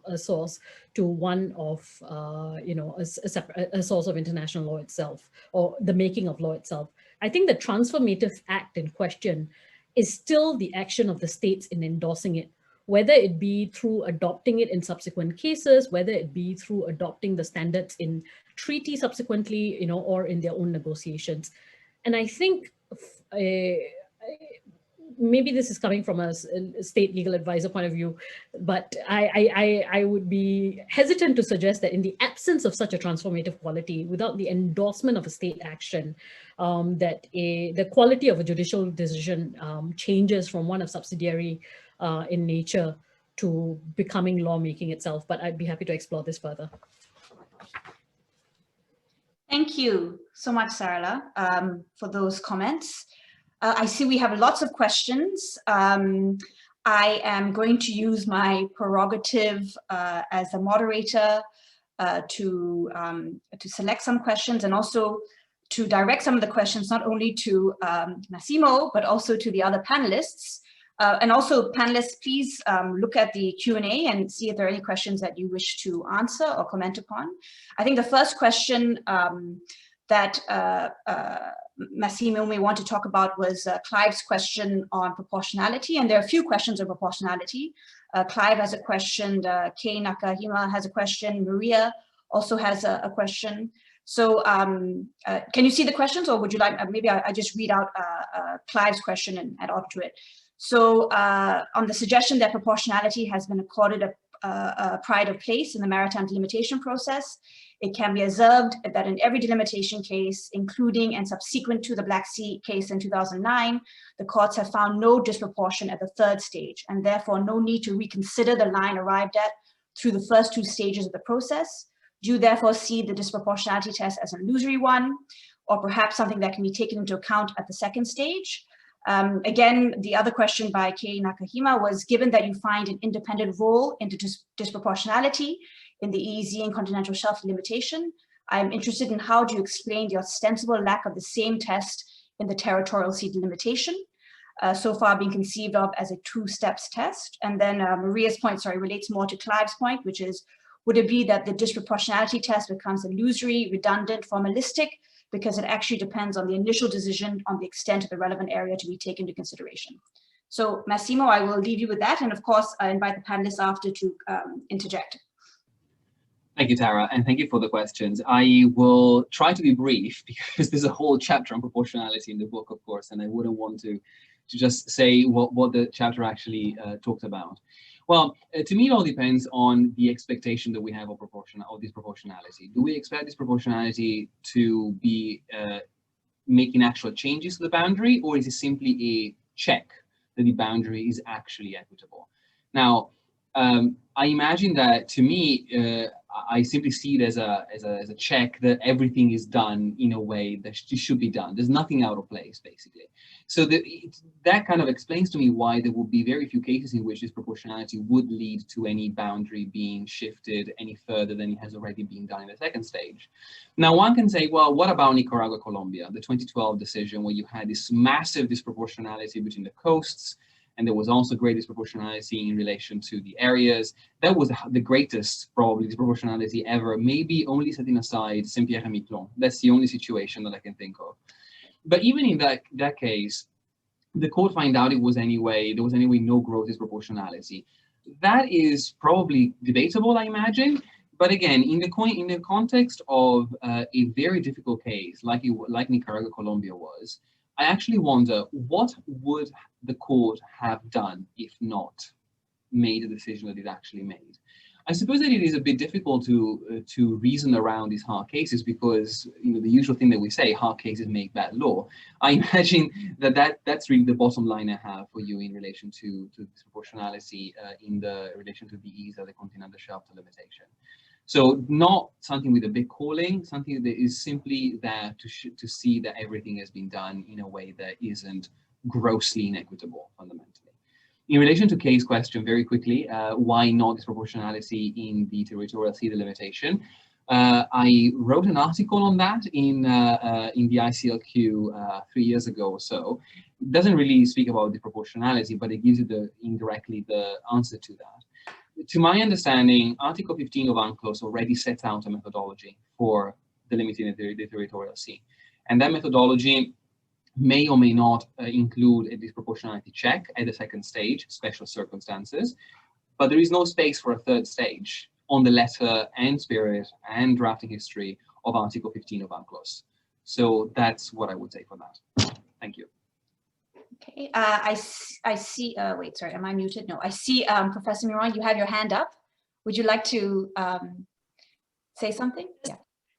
a source to one of a source of international law itself, or the making of law itself. I think the transformative act in question is still the action of the states in endorsing it, whether it be through adopting it in subsequent cases, whether it be through adopting the standards in treaty subsequently, or in their own negotiations. And I think maybe this is coming from a state legal advisor point of view, but I would be hesitant to suggest that in the absence of such a transformative quality, without the endorsement of a state action, that the quality of a judicial decision changes from one of subsidiary in nature to becoming lawmaking itself. But I'd be happy to explore this further. Thank you so much, Sarala, for those comments. I see we have lots of questions. I am going to use my prerogative as a moderator to select some questions, and also to direct some of the questions not only to Massimo, but also to the other panelists. And also, panelists, please look at the Q&A and see if there are any questions that you wish to answer or comment upon. I think the first question that Massimo may want to talk about was Clive's question on proportionality, and there are a few questions on proportionality. Clive has a question, Kei Nakahima has a question, Maria also has a question. So can you see the questions, or would you like, maybe I just read out Clive's question and add on to it. So on the suggestion that proportionality has been accorded a pride of place in the maritime delimitation process, it can be observed that in every delimitation case, including and subsequent to the Black Sea case in 2009, the courts have found no disproportion at the third stage, and therefore no need to reconsider the line arrived at through the first two stages of the process. Do you therefore see the disproportionality test as an illusory one, or perhaps something that can be taken into account at the second stage? Again, the other question by Kei Nakahima was, given that you find an independent role in the disproportionality in the EEZ and continental shelf delimitation, I'm interested in how do you explain the ostensible lack of the same test in the territorial sea delimitation, so far being conceived of as a two-steps test. And then Maria's point, relates more to Clive's point, which is, would it be that the disproportionality test becomes illusory, redundant, formalistic, because it actually depends on the initial decision on the extent of the relevant area to be taken into consideration? So Massimo, I will leave you with that. And of course, I invite the panelists after to interject. Thank you, Tara, and thank you for the questions. I will try to be brief because there's a whole chapter on proportionality in the book, of course, and I wouldn't want to just say what the chapter actually talked about. Well, to me, it all depends on the expectation that we have of this proportionality. Do we expect this proportionality to be making actual changes to the boundary, or is it simply a check that the boundary is actually equitable? Now, I imagine that, to me, I simply see it as a check that everything is done in a way that should be done. There's nothing out of place, basically. So that kind of explains to me why there would be very few cases in which this proportionality would lead to any boundary being shifted any further than it has already been done in the second stage. Now, one can say, well, what about Nicaragua, Colombia, the 2012 decision where you had this massive disproportionality between the coasts, and there was also great disproportionality in relation to the areas. That was the greatest, probably, disproportionality ever, maybe only setting aside Saint-Pierre and Miquelon. That's the only situation that I can think of. But even in that case, the court found out there was anyway no gross disproportionality. That is probably debatable, I imagine. But again, in the context of a very difficult case, like Nicaragua, Colombia was, I actually wonder, what would the court have done if not made the decision that it actually made? I suppose that it is a bit difficult to reason around these hard cases because, the usual thing that we say, hard cases make bad law. I imagine that's really the bottom line I have for you in relation to disproportionality in the relation to the ease of the continental shelf delimitation. So not something with a big calling, something that is simply there to see that everything has been done in a way that isn't grossly inequitable, fundamentally. In relation to Kay's question, very quickly, why not disproportionality in the territorial sea delimitation? I wrote an article on that in the ICLQ 3 years ago or so. It doesn't really speak about the proportionality, but it gives you indirectly the answer to that. To my understanding, Article 15 of UNCLOS already sets out a methodology for delimiting the territorial sea. And that methodology may or may not include a disproportionality check at the second stage, special circumstances, but there is no space for a third stage on the letter and spirit and drafting history of Article 15 of UNCLOS. So that's what I would say for that. Thank you. Okay, I see, wait, sorry, am I muted? No, I see Professor Miron, you have your hand up. Would you like to say something? Yeah.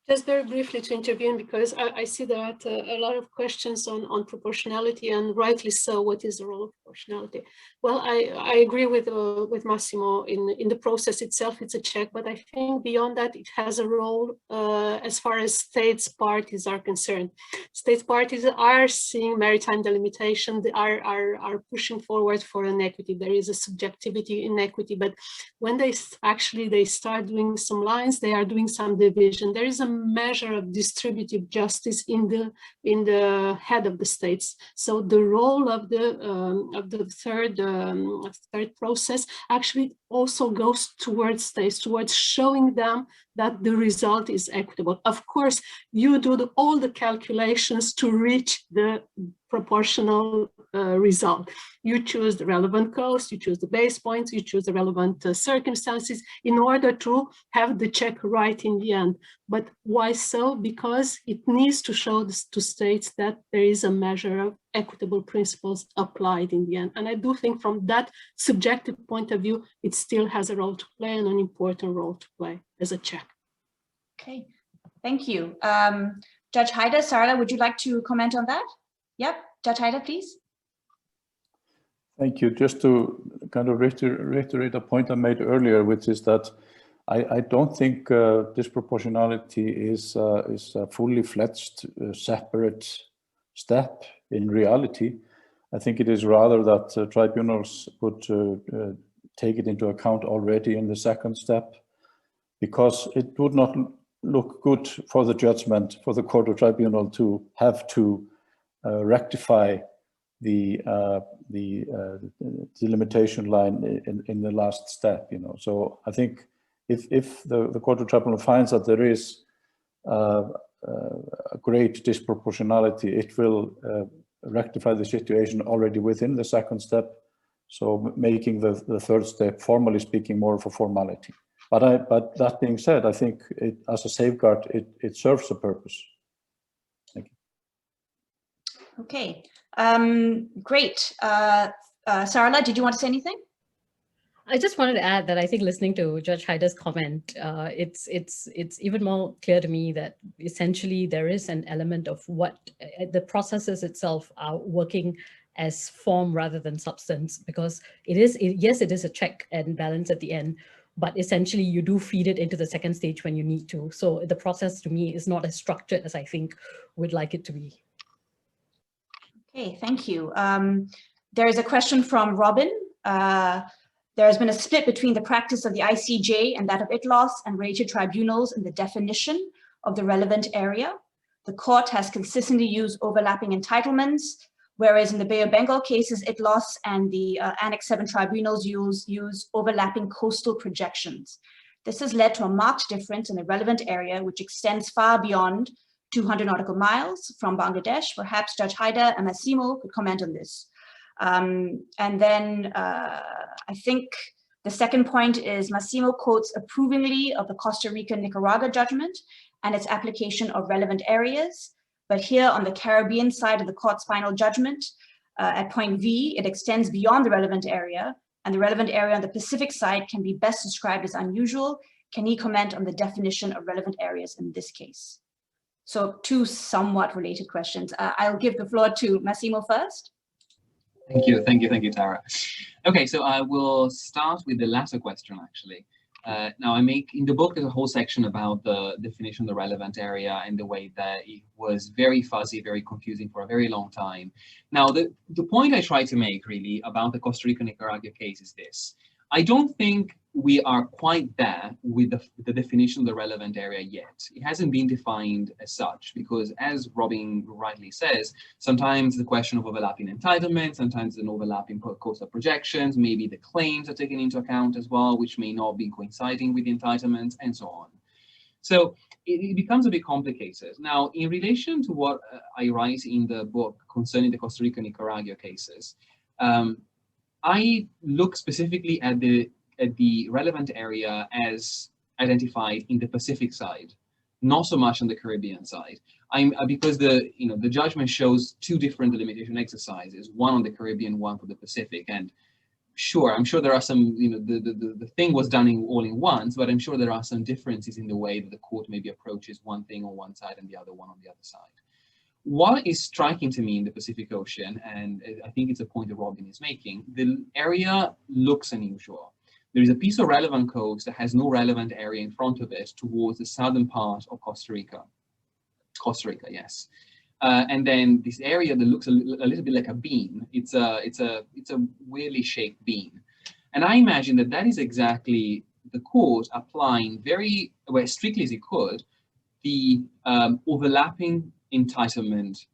Just very briefly to intervene, because I see that a lot of questions on proportionality, and rightly so. What is the role of proportionality? Well, I agree with Massimo. In the process itself, it's a check, but I think beyond that, it has a role as far as states parties are concerned. States parties are seeing maritime delimitation. They are pushing forward for an equity. There is a subjectivity in equity, but when they start doing some lines, they are doing some division. There is a measure of distributive justice in the head of the states. So the role of the third process actually also goes towards states, towards showing them that the result is equitable. Of course, you do all the calculations to reach the proportional result. You choose the relevant coast, you choose the base points, you choose the relevant circumstances in order to have the check right in the end. But why so? Because it needs to show to states that there is a measure of equitable principles applied in the end. And I do think from that subjective point of view, it still has a role to play, and an important role to play as a check. Okay, thank you. Judge Haidar, Sarla, would you like to comment on that? Yep, Judge Haidar, please. Thank you. Just to kind of reiterate a point I made earlier, which is that I don't think disproportionality is a fully fledged separate step in reality. I think it is rather that tribunals would take it into account already in the second step, because it would not look good for the judgment for the court or tribunal to have to rectify the limitation line in the last step, you know. So I think if the court or tribunal finds that there is a great disproportionality, it will rectify the situation already within the second step, so making the third step, formally speaking, more of a formality. But that being said, I think as a safeguard, it serves a purpose. Thank you. Okay, great. Sarla, did you want to say anything? I just wanted to add that I think listening to Judge Haidar's comment, it's even more clear to me that essentially there is an element of what the processes itself are working as form rather than substance, because yes, it is a check and balance at the end, but essentially you do feed it into the second stage when you need to. So the process to me is not as structured as I think we'd like it to be. Okay, thank you. There is a question from Robin. There has been a split between the practice of the ICJ and that of ITLOS and related tribunals in the definition of the relevant area. The court has consistently used overlapping entitlements, whereas in the Bay of Bengal cases, ITLOS and the Annex 7 tribunals use overlapping coastal projections. This has led to a marked difference in the relevant area, which extends far beyond 200 nautical miles from Bangladesh. Perhaps Judge Haidar and Massimo could comment on this. And then I think the second point is Massimo quotes approvingly of the Costa Rica-Nicaragua judgment and its application of relevant areas. But here on the Caribbean side of the court's final judgment, at point V, it extends beyond the relevant area, and the relevant area on the Pacific side can be best described as unusual. Can he comment on the definition of relevant areas in this case? So two somewhat related questions. I'll give the floor to Massimo first. Thank you, Tara. Okay, so I will start with the latter question, actually. Now, I make in the book, there's a whole section about the definition of the relevant area and the way that it was very fuzzy, very confusing for a very long time. Now, the point I try to make really about the Costa Rica-Nicaragua case is this. I don't think we are quite there with the definition of the relevant area yet. It hasn't been defined as such because, as Robin rightly says, sometimes the question of overlapping entitlements, sometimes an overlapping coastal projections, maybe the claims are taken into account as well, which may not be coinciding with the entitlements, and so on. So it becomes a bit complicated. Now, in relation to what I write in the book concerning the Costa Rica Nicaragua cases, I look specifically at the relevant area as identified in the Pacific side, not so much on the Caribbean side. Because the judgment shows two different delimitation exercises, one on the Caribbean, one for the Pacific. And sure, I'm sure there are some, the thing was done all in once, but I'm sure there are some differences in the way that the court maybe approaches one thing on one side and the other one on the other side. What is striking to me in the Pacific Ocean, and I think it's a point that Robin is making, the area looks unusual. There is a piece of relevant coast that has no relevant area in front of it towards the southern part of Costa Rica. Costa Rica, yes. And then this area that looks a little bit like a bean. It's a weirdly shaped bean. And I imagine that is exactly the court applying very, well, strictly as it could, the overlapping entitlement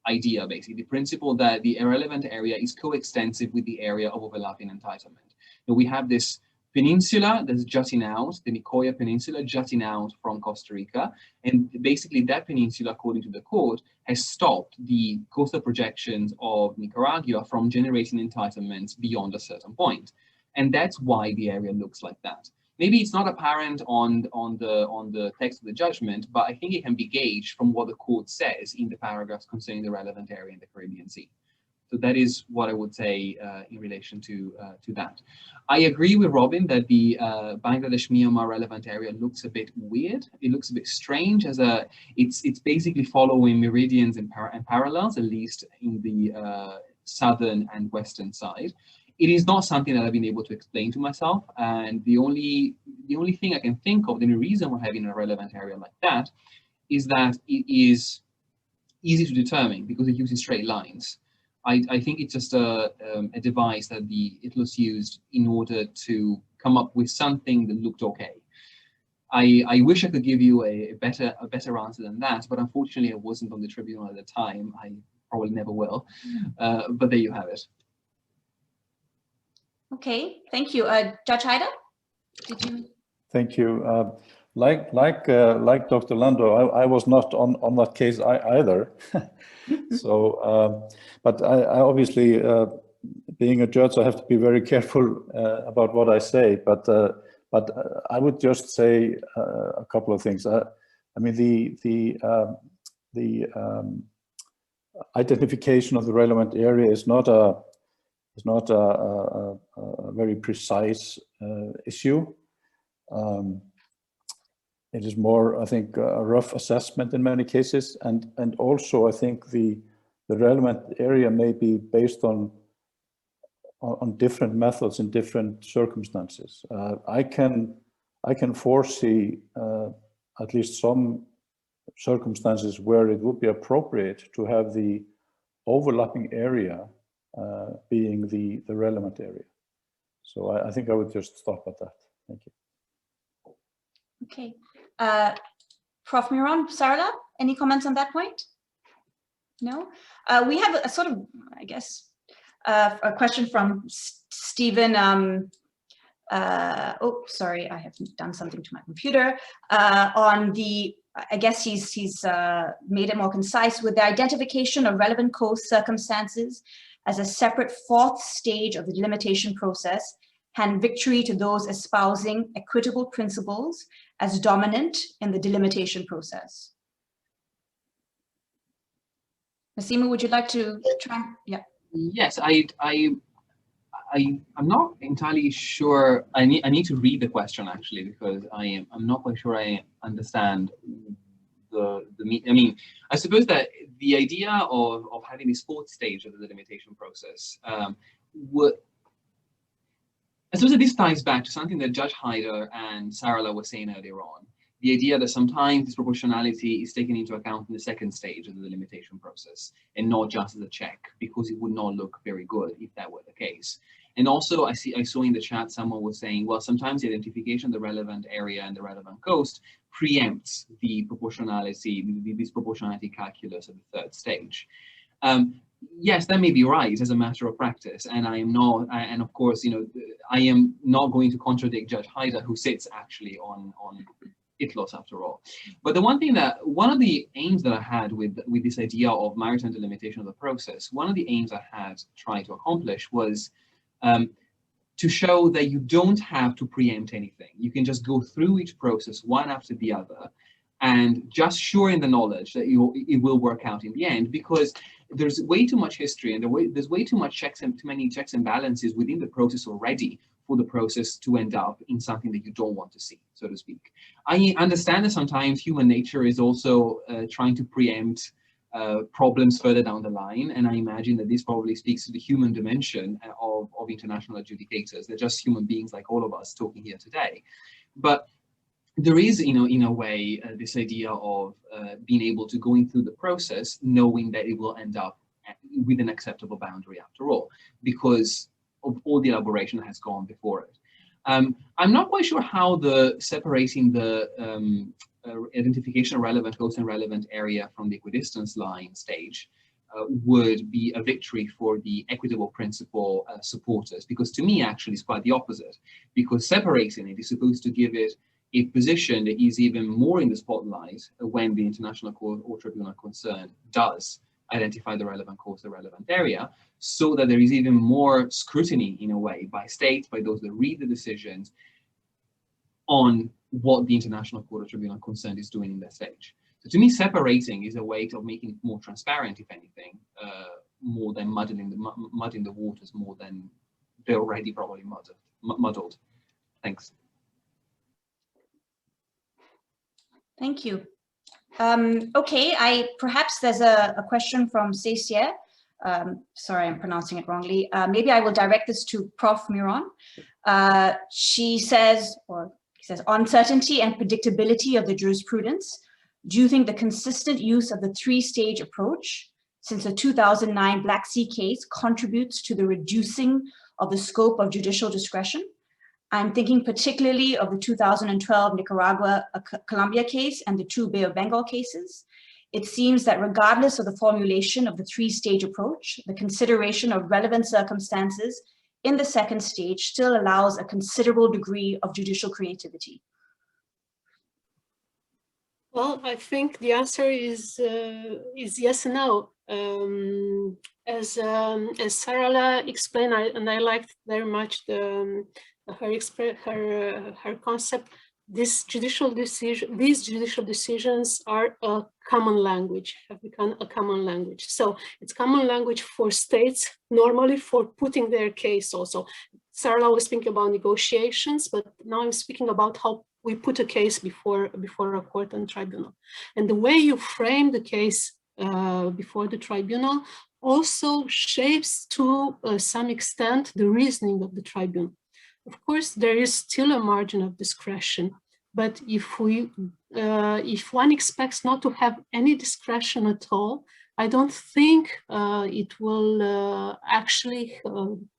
idea, basically, the principle that the irrelevant area is coextensive with the area of overlapping entitlement. Now we have this peninsula that's jutting out, the Nicoya Peninsula jutting out from Costa Rica, and basically that peninsula, according to the court, has stopped the coastal projections of Nicaragua from generating entitlements beyond a certain point. And that's why the area looks like that. Maybe it's not apparent on the text of the judgment, but I think it can be gauged from what the court says in the paragraphs concerning the relevant area in the Caribbean Sea. So that is what I would say in relation to that. I agree with Robin that the Bangladesh-Myanmar relevant area looks a bit weird. It looks a bit strange as it's basically following meridians and parallels, at least in the southern and western side. It is not something that I've been able to explain to myself, and the only thing I can think of, the only reason we're having a relevant area like that, is that it is easy to determine because it uses straight lines. I think it's just a device that the ITLOS used in order to come up with something that looked okay. I wish I could give you a better answer than that, but unfortunately I wasn't on the tribunal at the time. I probably never will, but there you have it. Okay, thank you. Judge Haidar, did you? Thank you. Like Dr. Lando, I was not on that case either. So, but I obviously, being a judge, I have to be very careful about what I say. But I would just say a couple of things. I mean, the identification of the relevant area is not a very precise issue. It is more, I think, a rough assessment in many cases, and also I think the relevant area may be based on different methods in different circumstances. I can foresee at least some circumstances where it would be appropriate to have the overlapping area being the relevant area. So I think I would just stop at that. Thank you. Okay. Prof. Miron, Sarala, any comments on that point? No? We have a sort of, I guess, a question from Stephen. Oh, sorry, I have done something to my computer. On the, I guess he's made it more concise with the identification of relevant coast circumstances as a separate fourth stage of the delimitation process, hand victory to those espousing equitable principles as dominant in the delimitation process. Massimo, would you like to try? Yeah. Yes, I'm not entirely sure. I need to read the question actually, because I'm not quite sure I understand the I mean, I suppose that the idea of having this fourth stage of the delimitation process would, I suppose that this ties back to something that Judge Haidar and Sarala were saying earlier on. The idea that sometimes this proportionality is taken into account in the second stage of the delimitation process and not just as a check, because it would not look very good if that were the case. And also I saw in the chat someone was saying, well, sometimes the identification of the relevant area and the relevant coast preempts the proportionality, this proportionality calculus at the third stage. Yes, that may be right as a matter of practice, and I am not, and of course, I am not going to contradict Judge Haidar, who sits actually on ITLOS after all. But one of the aims that I had with this idea of maritime delimitation of the process, one of the aims I had tried to accomplish was to show that you don't have to preempt anything. You can just go through each process one after the other, and just sure in the knowledge that it will work out in the end, because there's way too much history and there's way too many checks and balances within the process already for the process to end up in something that you don't want to see, so to speak. I understand that sometimes human nature is also trying to preempt problems further down the line, and I imagine that this probably speaks to the human dimension of international adjudicators. They're just human beings like all of us talking here today. But there is, in a way, this idea of being able to going through the process, knowing that it will end up with an acceptable boundary after all, because of all the elaboration that has gone before it. I'm not quite sure how separating the identification of relevant coast and relevant area from the equidistance line stage would be a victory for the equitable principle supporters, because to me, actually, it's quite the opposite, because separating it is supposed to give it a position that is even more in the spotlight when the international court or tribunal concerned does identify the relevant coast, the relevant area, so that there is even more scrutiny, in a way, by states, by those that read the decisions, on what the international court or tribunal concerned is doing in that stage. So to me, separating is a way of making it more transparent, if anything, more than muddling the waters more than they're already probably muddled. Thanks. Thank you. Okay, perhaps there's a question from Cécilia. Sorry, I'm pronouncing it wrongly. Maybe I will direct this to Prof. Muron. She says, or he says, uncertainty and predictability of the jurisprudence. Do you think the consistent use of the three-stage approach since the 2009 Black Sea case contributes to the reducing of the scope of judicial discretion? I'm thinking particularly of the 2012 Nicaragua-Colombia case and the two Bay of Bengal cases. It seems that regardless of the formulation of the three-stage approach, the consideration of relevant circumstances in the second stage still allows a considerable degree of judicial creativity. Well, I think the answer is yes and no. As Sarala explained, and I liked very much her concept. These judicial decisions are a common language, have become a common language. So it's common language for states normally for putting their case also. Sarala was speaking about negotiations, but now I'm speaking about how we put a case before a court and tribunal. And the way you frame the case before the tribunal also shapes to some extent the reasoning of the tribunal. Of course, there is still a margin of discretion, but if one expects not to have any discretion at all, I don't think it will actually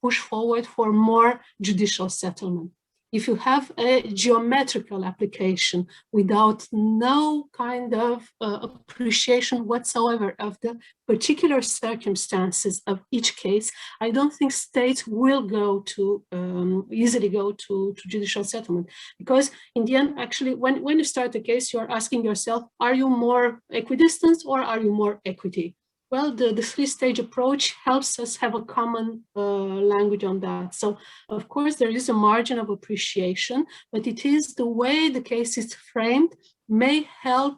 push forward for more judicial settlement. If you have a geometrical application without no kind of appreciation whatsoever of the particular circumstances of each case, I don't think states will easily go to judicial settlement. Because in the end, actually, when you start a case, you're asking yourself, are you more equidistance or are you more equity? Well, the three-stage approach helps us have a common language on that. So, of course, there is a margin of appreciation, but it is the way the case is framed may help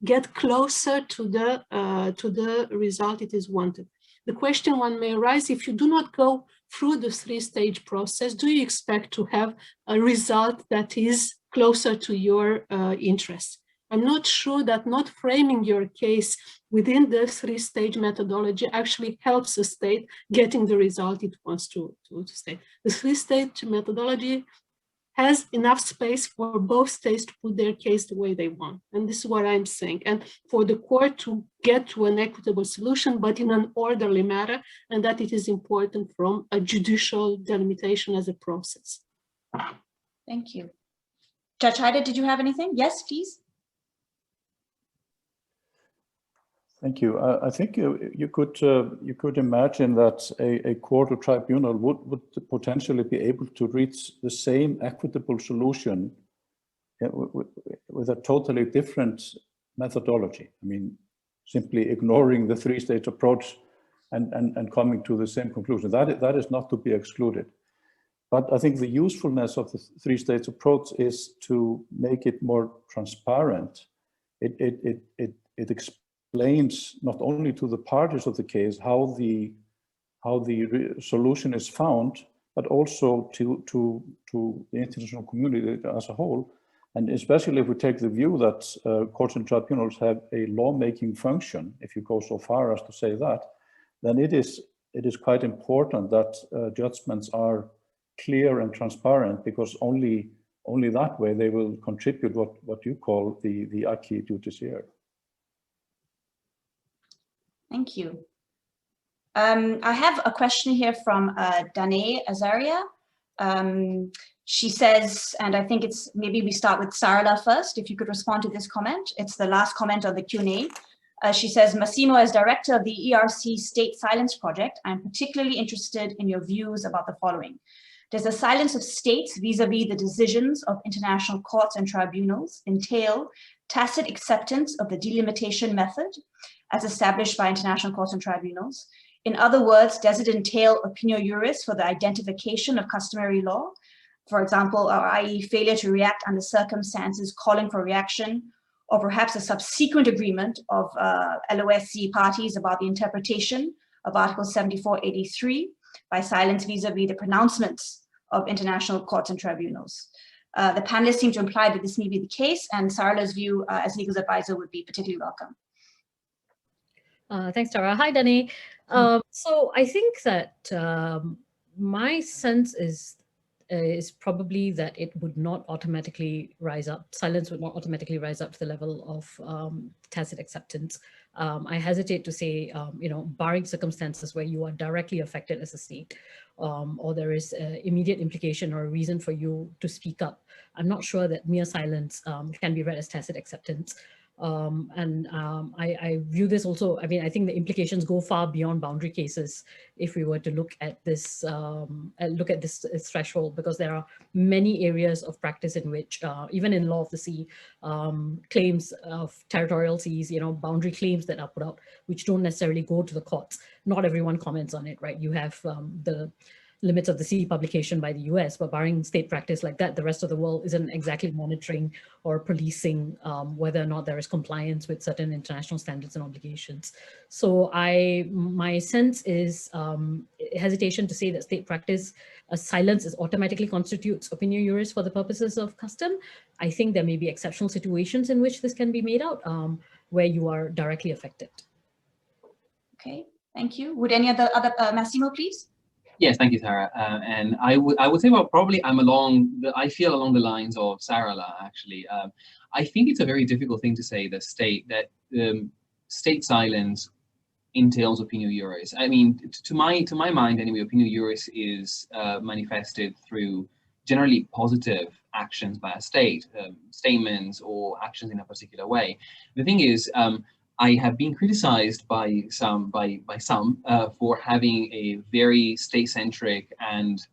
get closer to the result it is wanted. The question one may arise, if you do not go through the three-stage process, do you expect to have a result that is closer to your interests? I'm not sure that not framing your case within the three-stage methodology actually helps a state getting the result it wants to state. The three-stage methodology has enough space for both states to put their case the way they want. And this is what I'm saying. And for the court to get to an equitable solution, but in an orderly manner, and that it is important from a judicial delimitation as a process. Thank you. Judge Haidar, did you have anything? Yes, please. Thank you. I think you could imagine that a court or tribunal would potentially be able to reach the same equitable solution with a totally different methodology. I mean, simply ignoring the three-stage approach and coming to the same conclusion. That is not to be excluded. But I think the usefulness of the three-stage approach is to make it more transparent. It explains not only to the parties of the case how the solution is found, but also to the international community as a whole. And especially if we take the view that courts and tribunals have a lawmaking function, if you go so far as to say that, then it is quite important that judgments are clear and transparent, because only that way they will contribute what you call the acquis judiciaire. Thank you. I have a question here from Danae Azaria. She says, and I think it's, maybe we start with Sarala first, if you could respond to this comment. It's the last comment on the Q&A. She says, Massimo, as director of the ERC State Silence Project, I'm particularly interested in your views about the following. Does the silence of states vis-a-vis the decisions of international courts and tribunals entail tacit acceptance of the delimitation method as established by international courts and tribunals? In other words, does it entail opinio juris for the identification of customary law? For example, i.e. failure to react under circumstances calling for reaction, or perhaps a subsequent agreement of LOSC parties about the interpretation of Article 7483 by silence vis-a-vis the pronouncements of international courts and tribunals. The panelists seem to imply that this may be the case, and Sarala's view as legal advisor would be particularly welcome. Thanks, Tara. Hi, Dani. So I think that my sense is probably that it would not automatically rise up. Silence would not automatically rise up to the level of tacit acceptance. I hesitate to say, barring circumstances where you are directly affected as a state, or there is immediate implication or a reason for you to speak up. I'm not sure that mere silence can be read as tacit acceptance. I view this also, I mean, I think the implications go far beyond boundary cases if we were to look at this threshold, because there are many areas of practice in which, even in law of the sea, claims of territorial seas, boundary claims that are put out, which don't necessarily go to the courts. Not everyone comments on it, right? You have the limits of the sea publication by the US, but barring state practice like that, the rest of the world isn't exactly monitoring or policing whether or not there is compliance with certain international standards and obligations. So my sense is hesitation to say that state practice silence automatically constitutes opinio juris for the purposes of custom. I think there may be exceptional situations in which this can be made out where you are directly affected. Okay, thank you. Would any other Massimo, please? Yes, thank you, Sarah. And I would say, well, probably I feel along the lines of Sarala, actually. I think it's a very difficult thing to say that state silence entails opinio juris. I mean, to my mind, anyway, opinio juris is manifested through generally positive actions by a state, statements or actions in a particular way. The thing is, I have been criticized by some for having a very state-centric and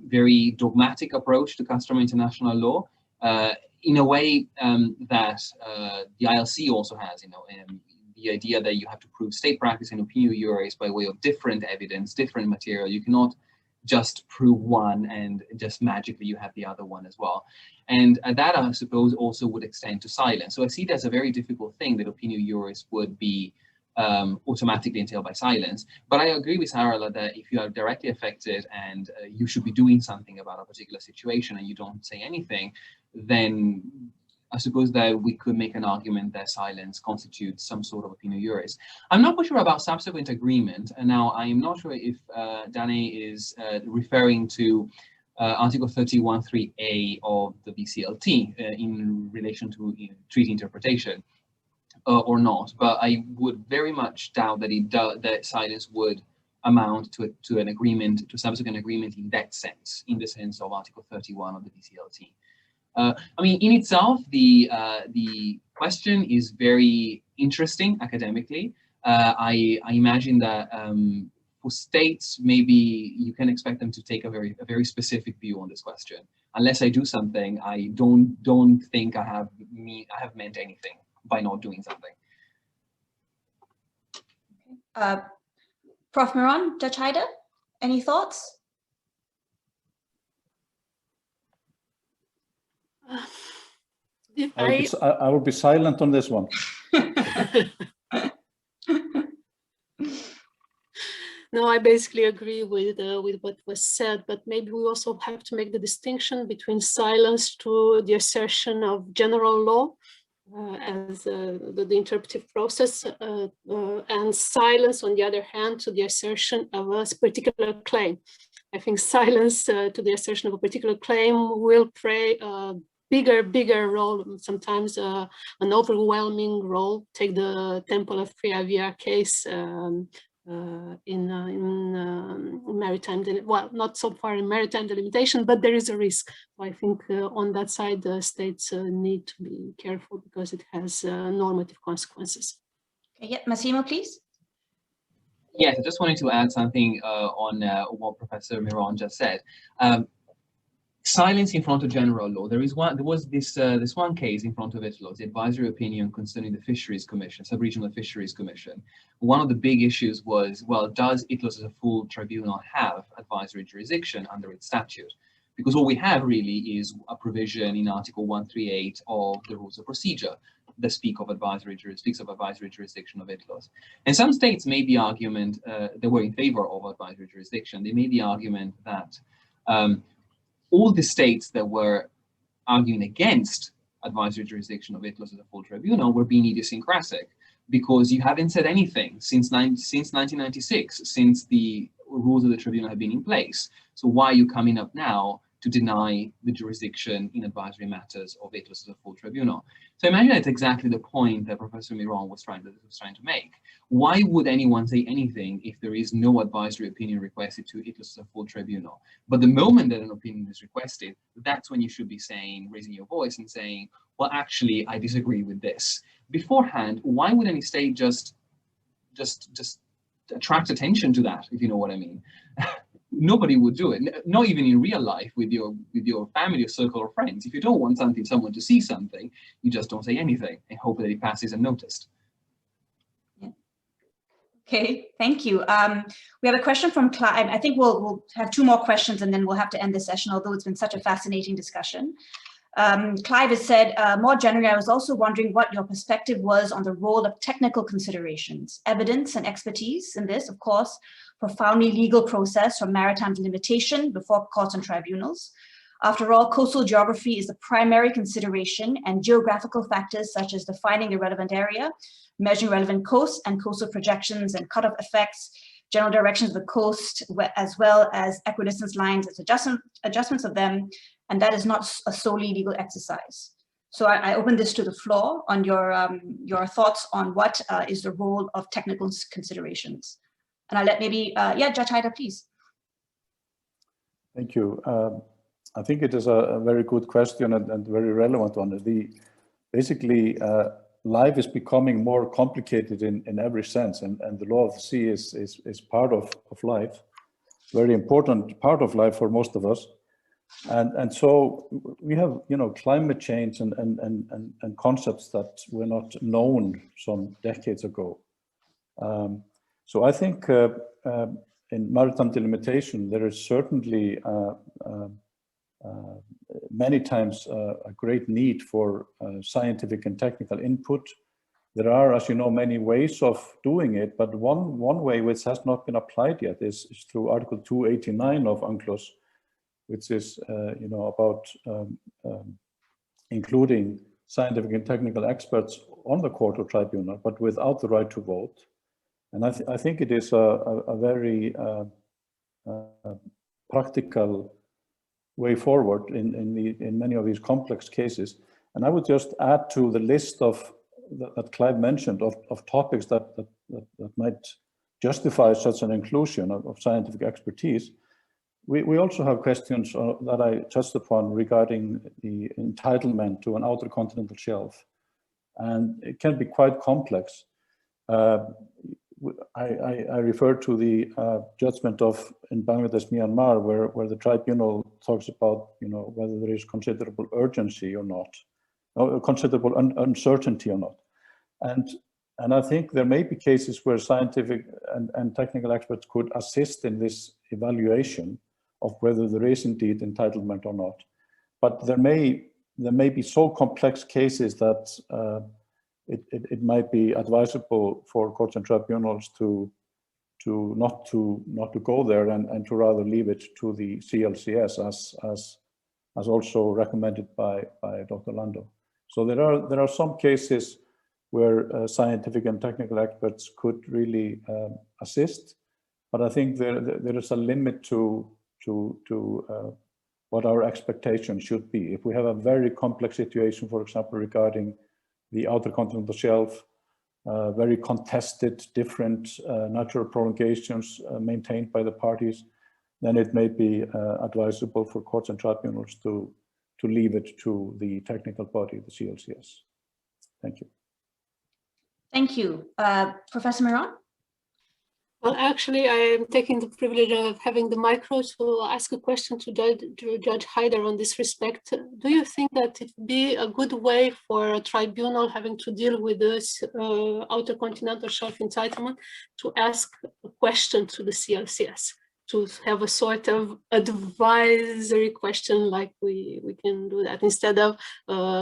very dogmatic approach to customary international law, in a way that the ILC also has. The idea that you have to prove state practice and opinio juris by way of different evidence, different material. You cannot just prove one and just magically you have the other one as well. And that, I suppose, also would extend to silence. So I see it as a very difficult thing that opinio juris would be automatically entailed by silence. But I agree with Sarala that if you are directly affected and you should be doing something about a particular situation and you don't say anything, then I suppose that we could make an argument that silence constitutes some sort of opinio juris. I'm not quite sure about subsequent agreement. And now I'm not sure if Dani is referring to Article 31(3)(a) of the BCLT in relation to treaty interpretation or not. But I would very much doubt that that silence would amount to an agreement, to subsequent agreement in that sense, in the sense of Article 31 of the BCLT. I mean, in itself, the question is very interesting academically. I imagine that for states, maybe you can expect them to take a very specific view on this question. Unless I do something, I don't think I have meant anything by not doing something. Prof. Miron, Judge Haidar, any thoughts? I will be silent on this one. No, I basically agree with what was said, but maybe we also have to make the distinction between silence to the assertion of general law as the interpretive process, and silence, on the other hand, to the assertion of a particular claim. I think silence to the assertion of a particular claim will play a bigger role, sometimes an overwhelming role. Take the Temple of Triavia case in maritime, well, not so far in maritime delimitation, but there is a risk. So I think on that side, the states need to be careful because it has normative consequences. Okay, yeah, Massimo, please. Yes, I just wanted to add something on what Professor Miron just said. Silence in front of general law. There was this one case in front of ITLOS, the advisory opinion concerning the Fisheries Commission, Sub-Regional Fisheries Commission. One of the big issues was, well, does ITLOS as a full tribunal have advisory jurisdiction under its statute? Because all we have really is a provision in Article 138 of the Rules of Procedure that speaks of advisory jurisdiction of ITLOS. And some states made the argument, they were in favor of advisory jurisdiction. They made the argument that all the states that were arguing against advisory jurisdiction of ITLOS as a full tribunal were being idiosyncratic, because you haven't said anything since 1996, since the rules of the tribunal have been in place. So why are you coming up now to deny the jurisdiction in advisory matters of ITLOS as a full tribunal? So I imagine that's exactly the point that Professor Miron was trying to make. Why would anyone say anything if there is no advisory opinion requested to ITLOS as a full tribunal? But the moment that an opinion is requested, that's when you should be saying, raising your voice and saying, well, actually, I disagree with this. Beforehand, why would any state just attract attention to that, if you know what I mean? Nobody would do it, not even in real life with your family or circle of friends. If you don't want someone to see something, you just don't say anything and hope that it passes unnoticed. Yeah. Okay, thank you. We have a question from Clive. I think we'll have two more questions and then we'll have to end the session, although it's been such a fascinating discussion. Clive has said, more generally, I was also wondering what your perspective was on the role of technical considerations, evidence and expertise in this, of course, profoundly legal process for maritime delimitation before courts and tribunals. After all, coastal geography is the primary consideration, and geographical factors such as defining the relevant area, measuring relevant coasts and coastal projections and cutoff effects, general directions of the coast, as well as equidistance lines and adjustments of them, and that is not a solely legal exercise. So I open this to the floor on your thoughts on what is the role of technical considerations. And I'll let maybe, yeah, Judge Haidar, please. Thank you. I think it is a very good question and very relevant one. Basically, life is becoming more complicated in every sense, and the law of the sea is part of life, very important part of life for most of us. And so we have, climate change and concepts that were not known some decades ago. So I think in maritime delimitation, there is certainly many times a great need for scientific and technical input. There are, as you know, many ways of doing it, but one way which has not been applied yet is through Article 289 of UNCLOS, which is, about including scientific and technical experts on the court or tribunal, but without the right to vote. And I think it is a very practical way forward in many of these complex cases. And I would just add to the list of that Clive mentioned of topics that might justify such an inclusion of scientific expertise. We also have questions that I touched upon regarding the entitlement to an outer continental shelf, and it can be quite complex. I refer to the judgment in Bangladesh, Myanmar, where the tribunal talks about, whether there is considerable urgency or not, or considerable uncertainty or not. And I think there may be cases where scientific and technical experts could assist in this evaluation of whether there is indeed entitlement or not. But there may be so complex cases that it might be advisable for courts and tribunals to not to go there and to rather leave it to the CLCS as also recommended by Dr. Lando. So there are some cases where scientific and technical experts could really assist, but I think there is a limit to what our expectations should be. If we have a very complex situation, for example, regarding the outer continental shelf, very contested, different natural prolongations maintained by the parties, then it may be advisable for courts and tribunals to leave it to the technical body, the CLCS. Thank you. Thank you. Professor Miron? Well, actually, I am taking the privilege of having the micro to ask a question to Judge Haider on this respect. Do you think that it would be a good way for a tribunal having to deal with this outer continental shelf entitlement to ask a question to the CLCS, to have a sort of advisory question like we can do that instead of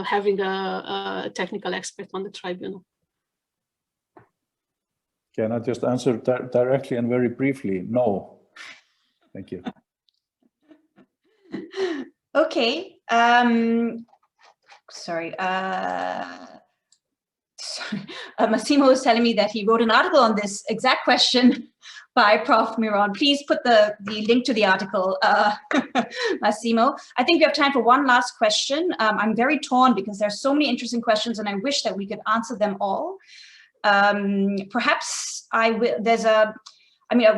having a technical expert on the tribunal? Can I just answer directly and very briefly? No. Thank you. Okay. Sorry. Massimo is telling me that he wrote an article on this exact question by Prof. Miron. Please put the link to the article, Massimo. I think we have time for one last question. I'm very torn because there's so many interesting questions and I wish that we could answer them all. Perhaps there's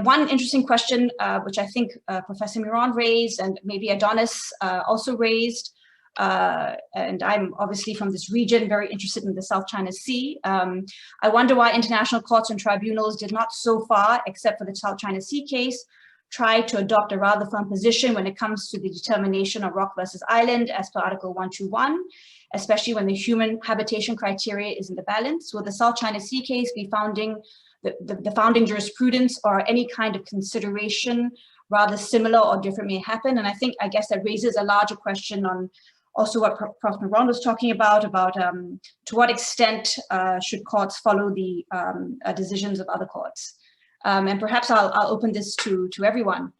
one interesting question, which I think Professor Miron raised and maybe Adonis also raised. And I'm obviously from this region, very interested in the South China Sea. I wonder why international courts and tribunals did not so far, except for the South China Sea case, try to adopt a rather firm position when it comes to the determination of rock versus island as per Article 121, especially when the human habitation criteria is in the balance. Will the South China Sea case be the founding jurisprudence or any kind of consideration rather similar or different may happen? And I guess that raises a larger question on also what Prof. Miron was talking about to what extent should courts follow the decisions of other courts? And perhaps I'll open this to everyone.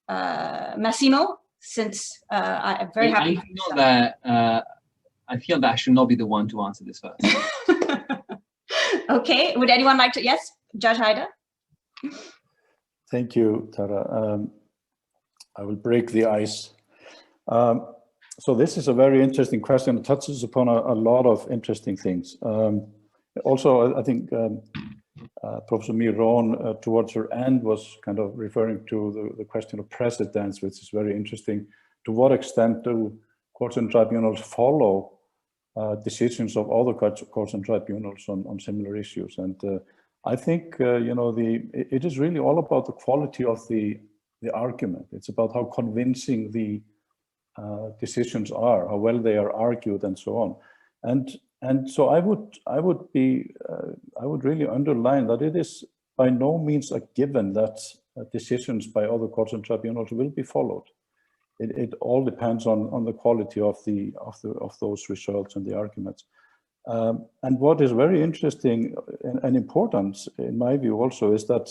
Massimo, since I'm very happy. I feel that I should not be the one to answer this first. Okay, would anyone like to? Yes, Judge Haider. Thank you, Tara. I will break the ice. So this is a very interesting question. It touches upon a lot of interesting things. Also, I think Professor Miron, towards her end, was kind of referring to the question of precedents, which is very interesting. To what extent do courts and tribunals follow decisions of other courts and tribunals on similar issues? And I think it is really all about the quality of the argument. It's about how convincing the decisions are, how well they are argued, and so on. And so I would really underline that it is by no means a given that decisions by other courts and tribunals will be followed. It all depends on the quality of those results and the arguments. And what is very interesting and important, in my view, also, is that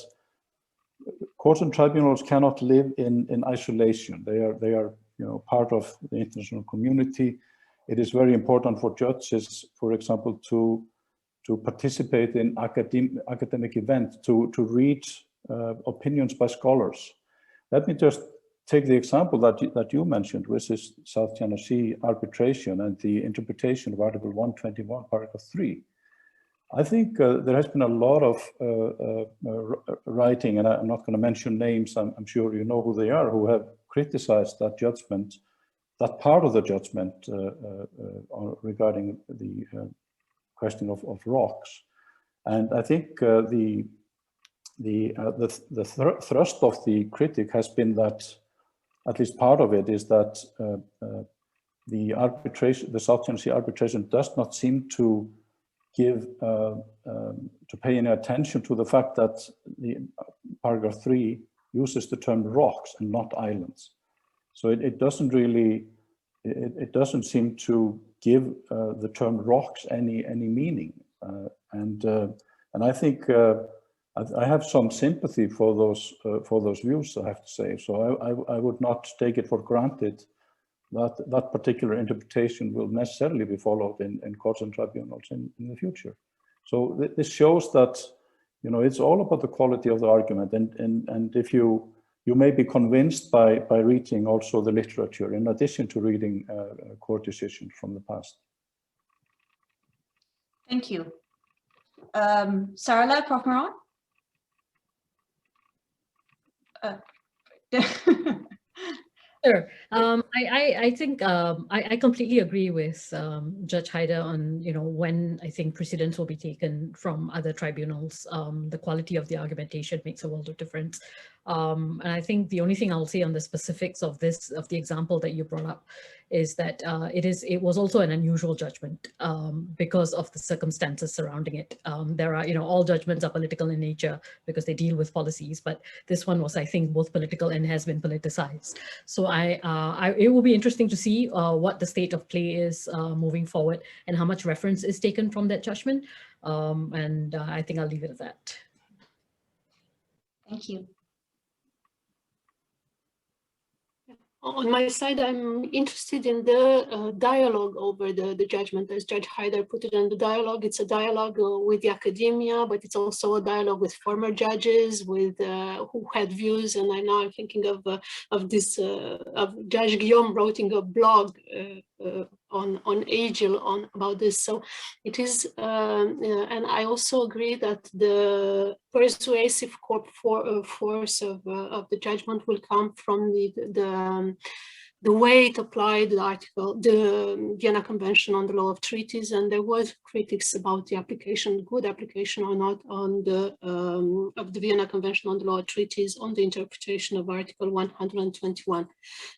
courts and tribunals cannot live in isolation. They are part of the international community. It is very important for judges, for example, to participate in academic events, to read opinions by scholars. Let me just take the example that you mentioned, which is South China Sea arbitration and the interpretation of Article 121, Paragraph 3. I think there has been a lot of writing, and I'm not going to mention names, I'm sure you know who they are, who have criticized that judgment, that part of the judgment regarding the question of rocks. And I think the thrust of the critic has been that, at least part of it, is that the arbitration, the South China Sea arbitration, does not seem to give to pay any attention to the fact that the Paragraph 3 uses the term rocks and not islands. So it doesn't really, it doesn't seem to give the term rocks any meaning. And I think I have some sympathy for those views, I have to say. So I would not take it for granted that that particular interpretation will necessarily be followed in courts and tribunals in the future. So this shows that, you know, it's all about the quality of the argument, and if you may be convinced by reading also the literature in addition to reading court decisions from the past. Thank you. Sarala, Prof. Moran? Sure. I think I completely agree with Judge Haider on, you know, when I think precedents will be taken from other tribunals. The quality of the argumentation makes a world of difference. And I think the only thing I'll say on the specifics of the example that you brought up is that it was also an unusual judgment because of the circumstances surrounding it. There are, you know, all judgments are political in nature because they deal with policies, but this one was, I think, both political and has been politicized. So it will be interesting to see what the state of play is moving forward and how much reference is taken from that judgment. And I think I'll leave it at that. Thank you. On my side, I'm interested in the dialogue over the judgment, as Judge Haider put it in the dialogue. It's a dialogue with the academia, but it's also a dialogue with former judges, with who had views. And now I'm thinking of Judge Guillaume writing a blog on AGIL about this. So it is, and I also agree that the persuasive force of the judgment will come from the way it applied the Vienna Convention on the Law of Treaties, and there was critics about the application, good application or not, on of the Vienna Convention on the Law of Treaties on the interpretation of Article 121.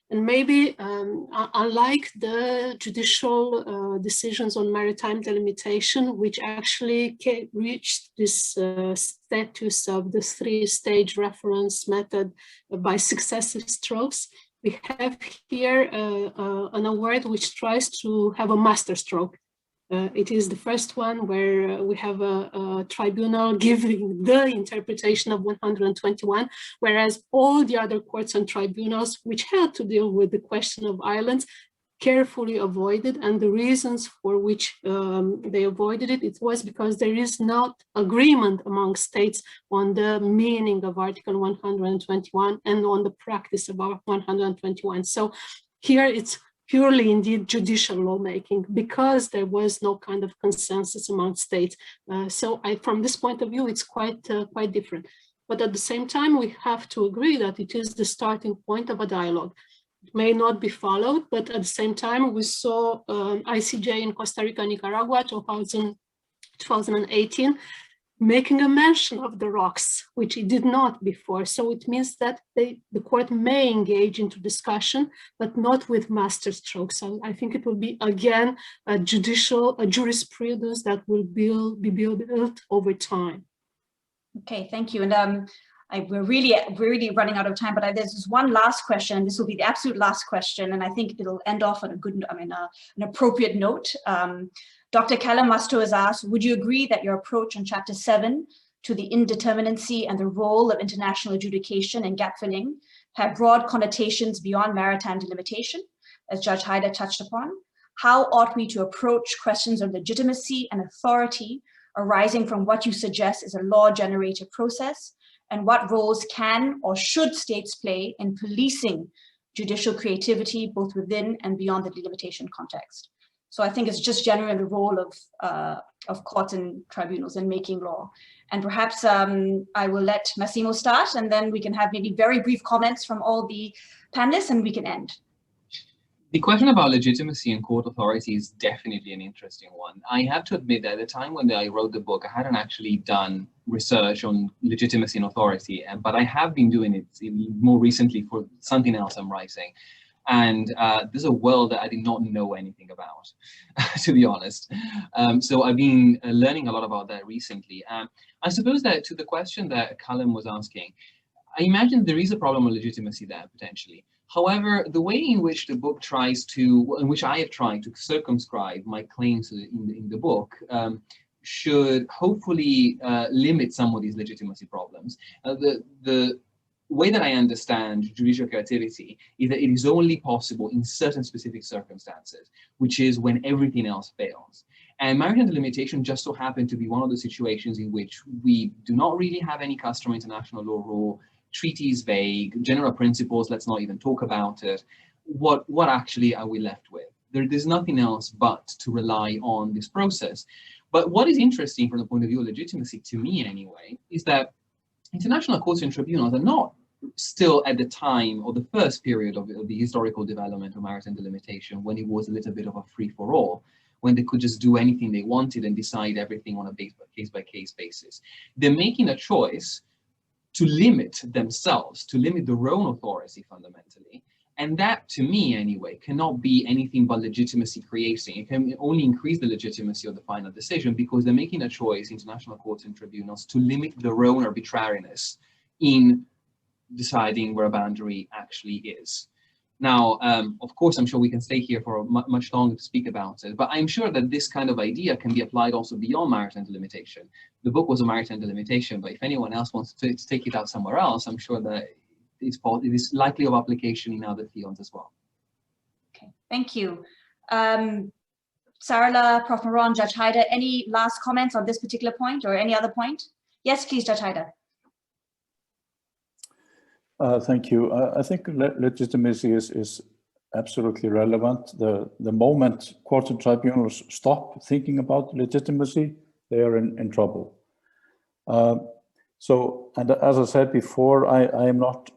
And maybe, unlike the judicial decisions on maritime delimitation, which actually reached this status of the three-stage reference method by successive strokes, we have here an award which tries to have a master stroke. It is the first one where we have a tribunal giving the interpretation of 121, whereas all the other courts and tribunals which had to deal with the question of islands carefully avoided, and the reasons for which they avoided it was because there is not agreement among states on the meaning of Article 121 and on the practice of 121. So here it's purely indeed judicial lawmaking because there was no kind of consensus among states. So from this point of view, it's quite different. But at the same time, we have to agree that it is the starting point of a dialogue. It may not be followed, but at the same time, we saw ICJ in Costa Rica, Nicaragua, 2018, making a mention of the rocks, which it did not before. So it means that the court may engage into discussion, but not with master strokes. So I think it will be, again, a jurisprudence that will be built over time. Okay, thank you. And we're really running out of time, but there's this one last question. This will be the absolute last question, and I think it'll end off on a good, an appropriate note. Dr. Calamasto has asked, would you agree that your approach on Chapter 7 to the indeterminacy and the role of international adjudication and gap filling have broad connotations beyond maritime delimitation, as Judge Haider touched upon? How ought we to approach questions of legitimacy and authority arising from what you suggest is a law-generated process, and what roles can or should states play in policing judicial creativity, both within and beyond the delimitation context. So I think it's just generally the role of courts and tribunals in making law. And perhaps I will let Massimo start, and then we can have maybe very brief comments from all the panelists, and we can end. The question about legitimacy in court authority is definitely an interesting one. I have to admit that at the time when I wrote the book, I hadn't actually done research on legitimacy and authority, but I have been doing it more recently for something else I'm writing. And there's a world that I did not know anything about, to be honest. So I've been learning a lot about that recently. I suppose that to the question that Callum was asking, I imagine there is a problem of legitimacy there, potentially. However, the way in which the book tries to, in which I have tried to circumscribe my claims in the book, should hopefully limit some of these legitimacy problems. The way that I understand judicial creativity is that it is only possible in certain specific circumstances, which is when everything else fails. And maritime delimitation just so happened to be one of the situations in which we do not really have any customary international law rule, treaties vague, general principles, let's not even talk about it. What actually are we left with? There's nothing else but to rely on this process. But what is interesting from the point of view of legitimacy, to me anyway, is that international courts and tribunals are not still at the time of the first period of the historical development of maritime delimitation, when it was a little bit of a free-for-all, when they could just do anything they wanted and decide everything on a case-by-case basis. They're making a choice to limit themselves, to limit their own authority fundamentally. And that, to me anyway, cannot be anything but legitimacy creating. It can only increase the legitimacy of the final decision because they're making a choice, international courts and tribunals, to limit their own arbitrariness in deciding where a boundary actually is. Now, of course, I'm sure we can stay here for much longer to speak about it, but I'm sure that this kind of idea can be applied also beyond maritime delimitation. The book was a maritime delimitation, but if anyone else wants to take it out somewhere else, I'm sure that it is likely of application in other fields as well. Okay, thank you. Sarala, Prof. Meron, Judge Haidar, any last comments on this particular point or any other point? Yes, please, Judge Haidar. Thank you. I think legitimacy is absolutely relevant. The moment courts and tribunals stop thinking about legitimacy, they are in trouble. And as I said before, I am not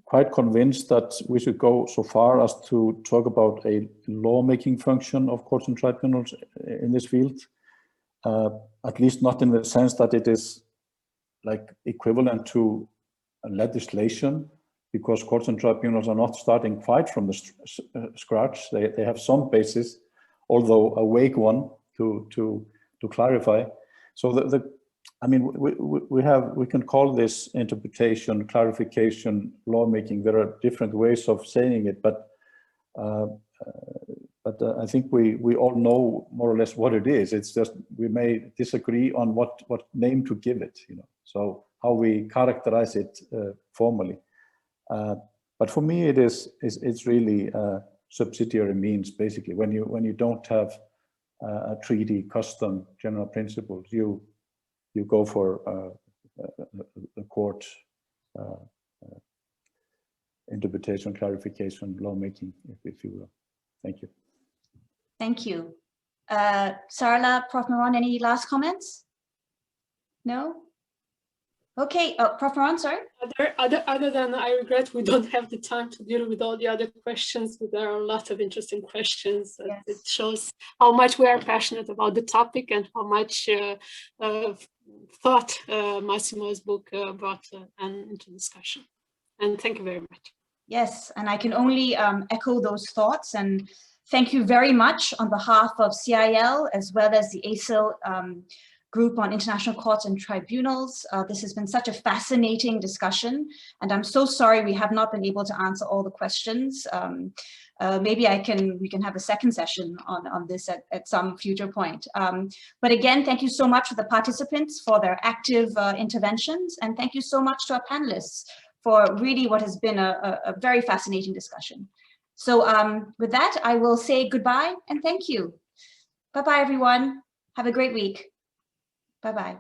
quite convinced that we should go so far as to talk about a lawmaking function of courts and tribunals in this field, at least not in the sense that it is like equivalent to legislation, because courts and tribunals are not starting quite from the scratch. They have some basis, although a vague one, to clarify. So I mean, we can call this interpretation, clarification, lawmaking. There are different ways of saying it, but I think we all know more or less what it is. It's just we may disagree on what name to give it, you know. So how we characterize it formally. But for me, it's really subsidiary means, basically. When you don't have a treaty, custom, general principles, you go for a court interpretation, clarification, lawmaking, if you will. Thank you. Thank you. Sarala, Prof. Meron, any last comments? No? Okay, Prof. Meron, sorry. Other than I regret we don't have the time to deal with all the other questions, but there are a lot of interesting questions. Yes. It shows how much we are passionate about the topic and how much thought Massimo's book brought into discussion. And thank you very much. Yes, and I can only echo those thoughts, and thank you very much on behalf of CIL as well as the ASIL Group on International Courts and Tribunals. This has been such a fascinating discussion, and I'm so sorry we have not been able to answer all the questions. Maybe we can have a second session on this at some future point. But again, thank you so much to the participants for their active interventions, and thank you so much to our panelists for really what has been a very fascinating discussion. So with that, I will say goodbye and thank you. Bye-bye, everyone. Have a great week. Bye-bye.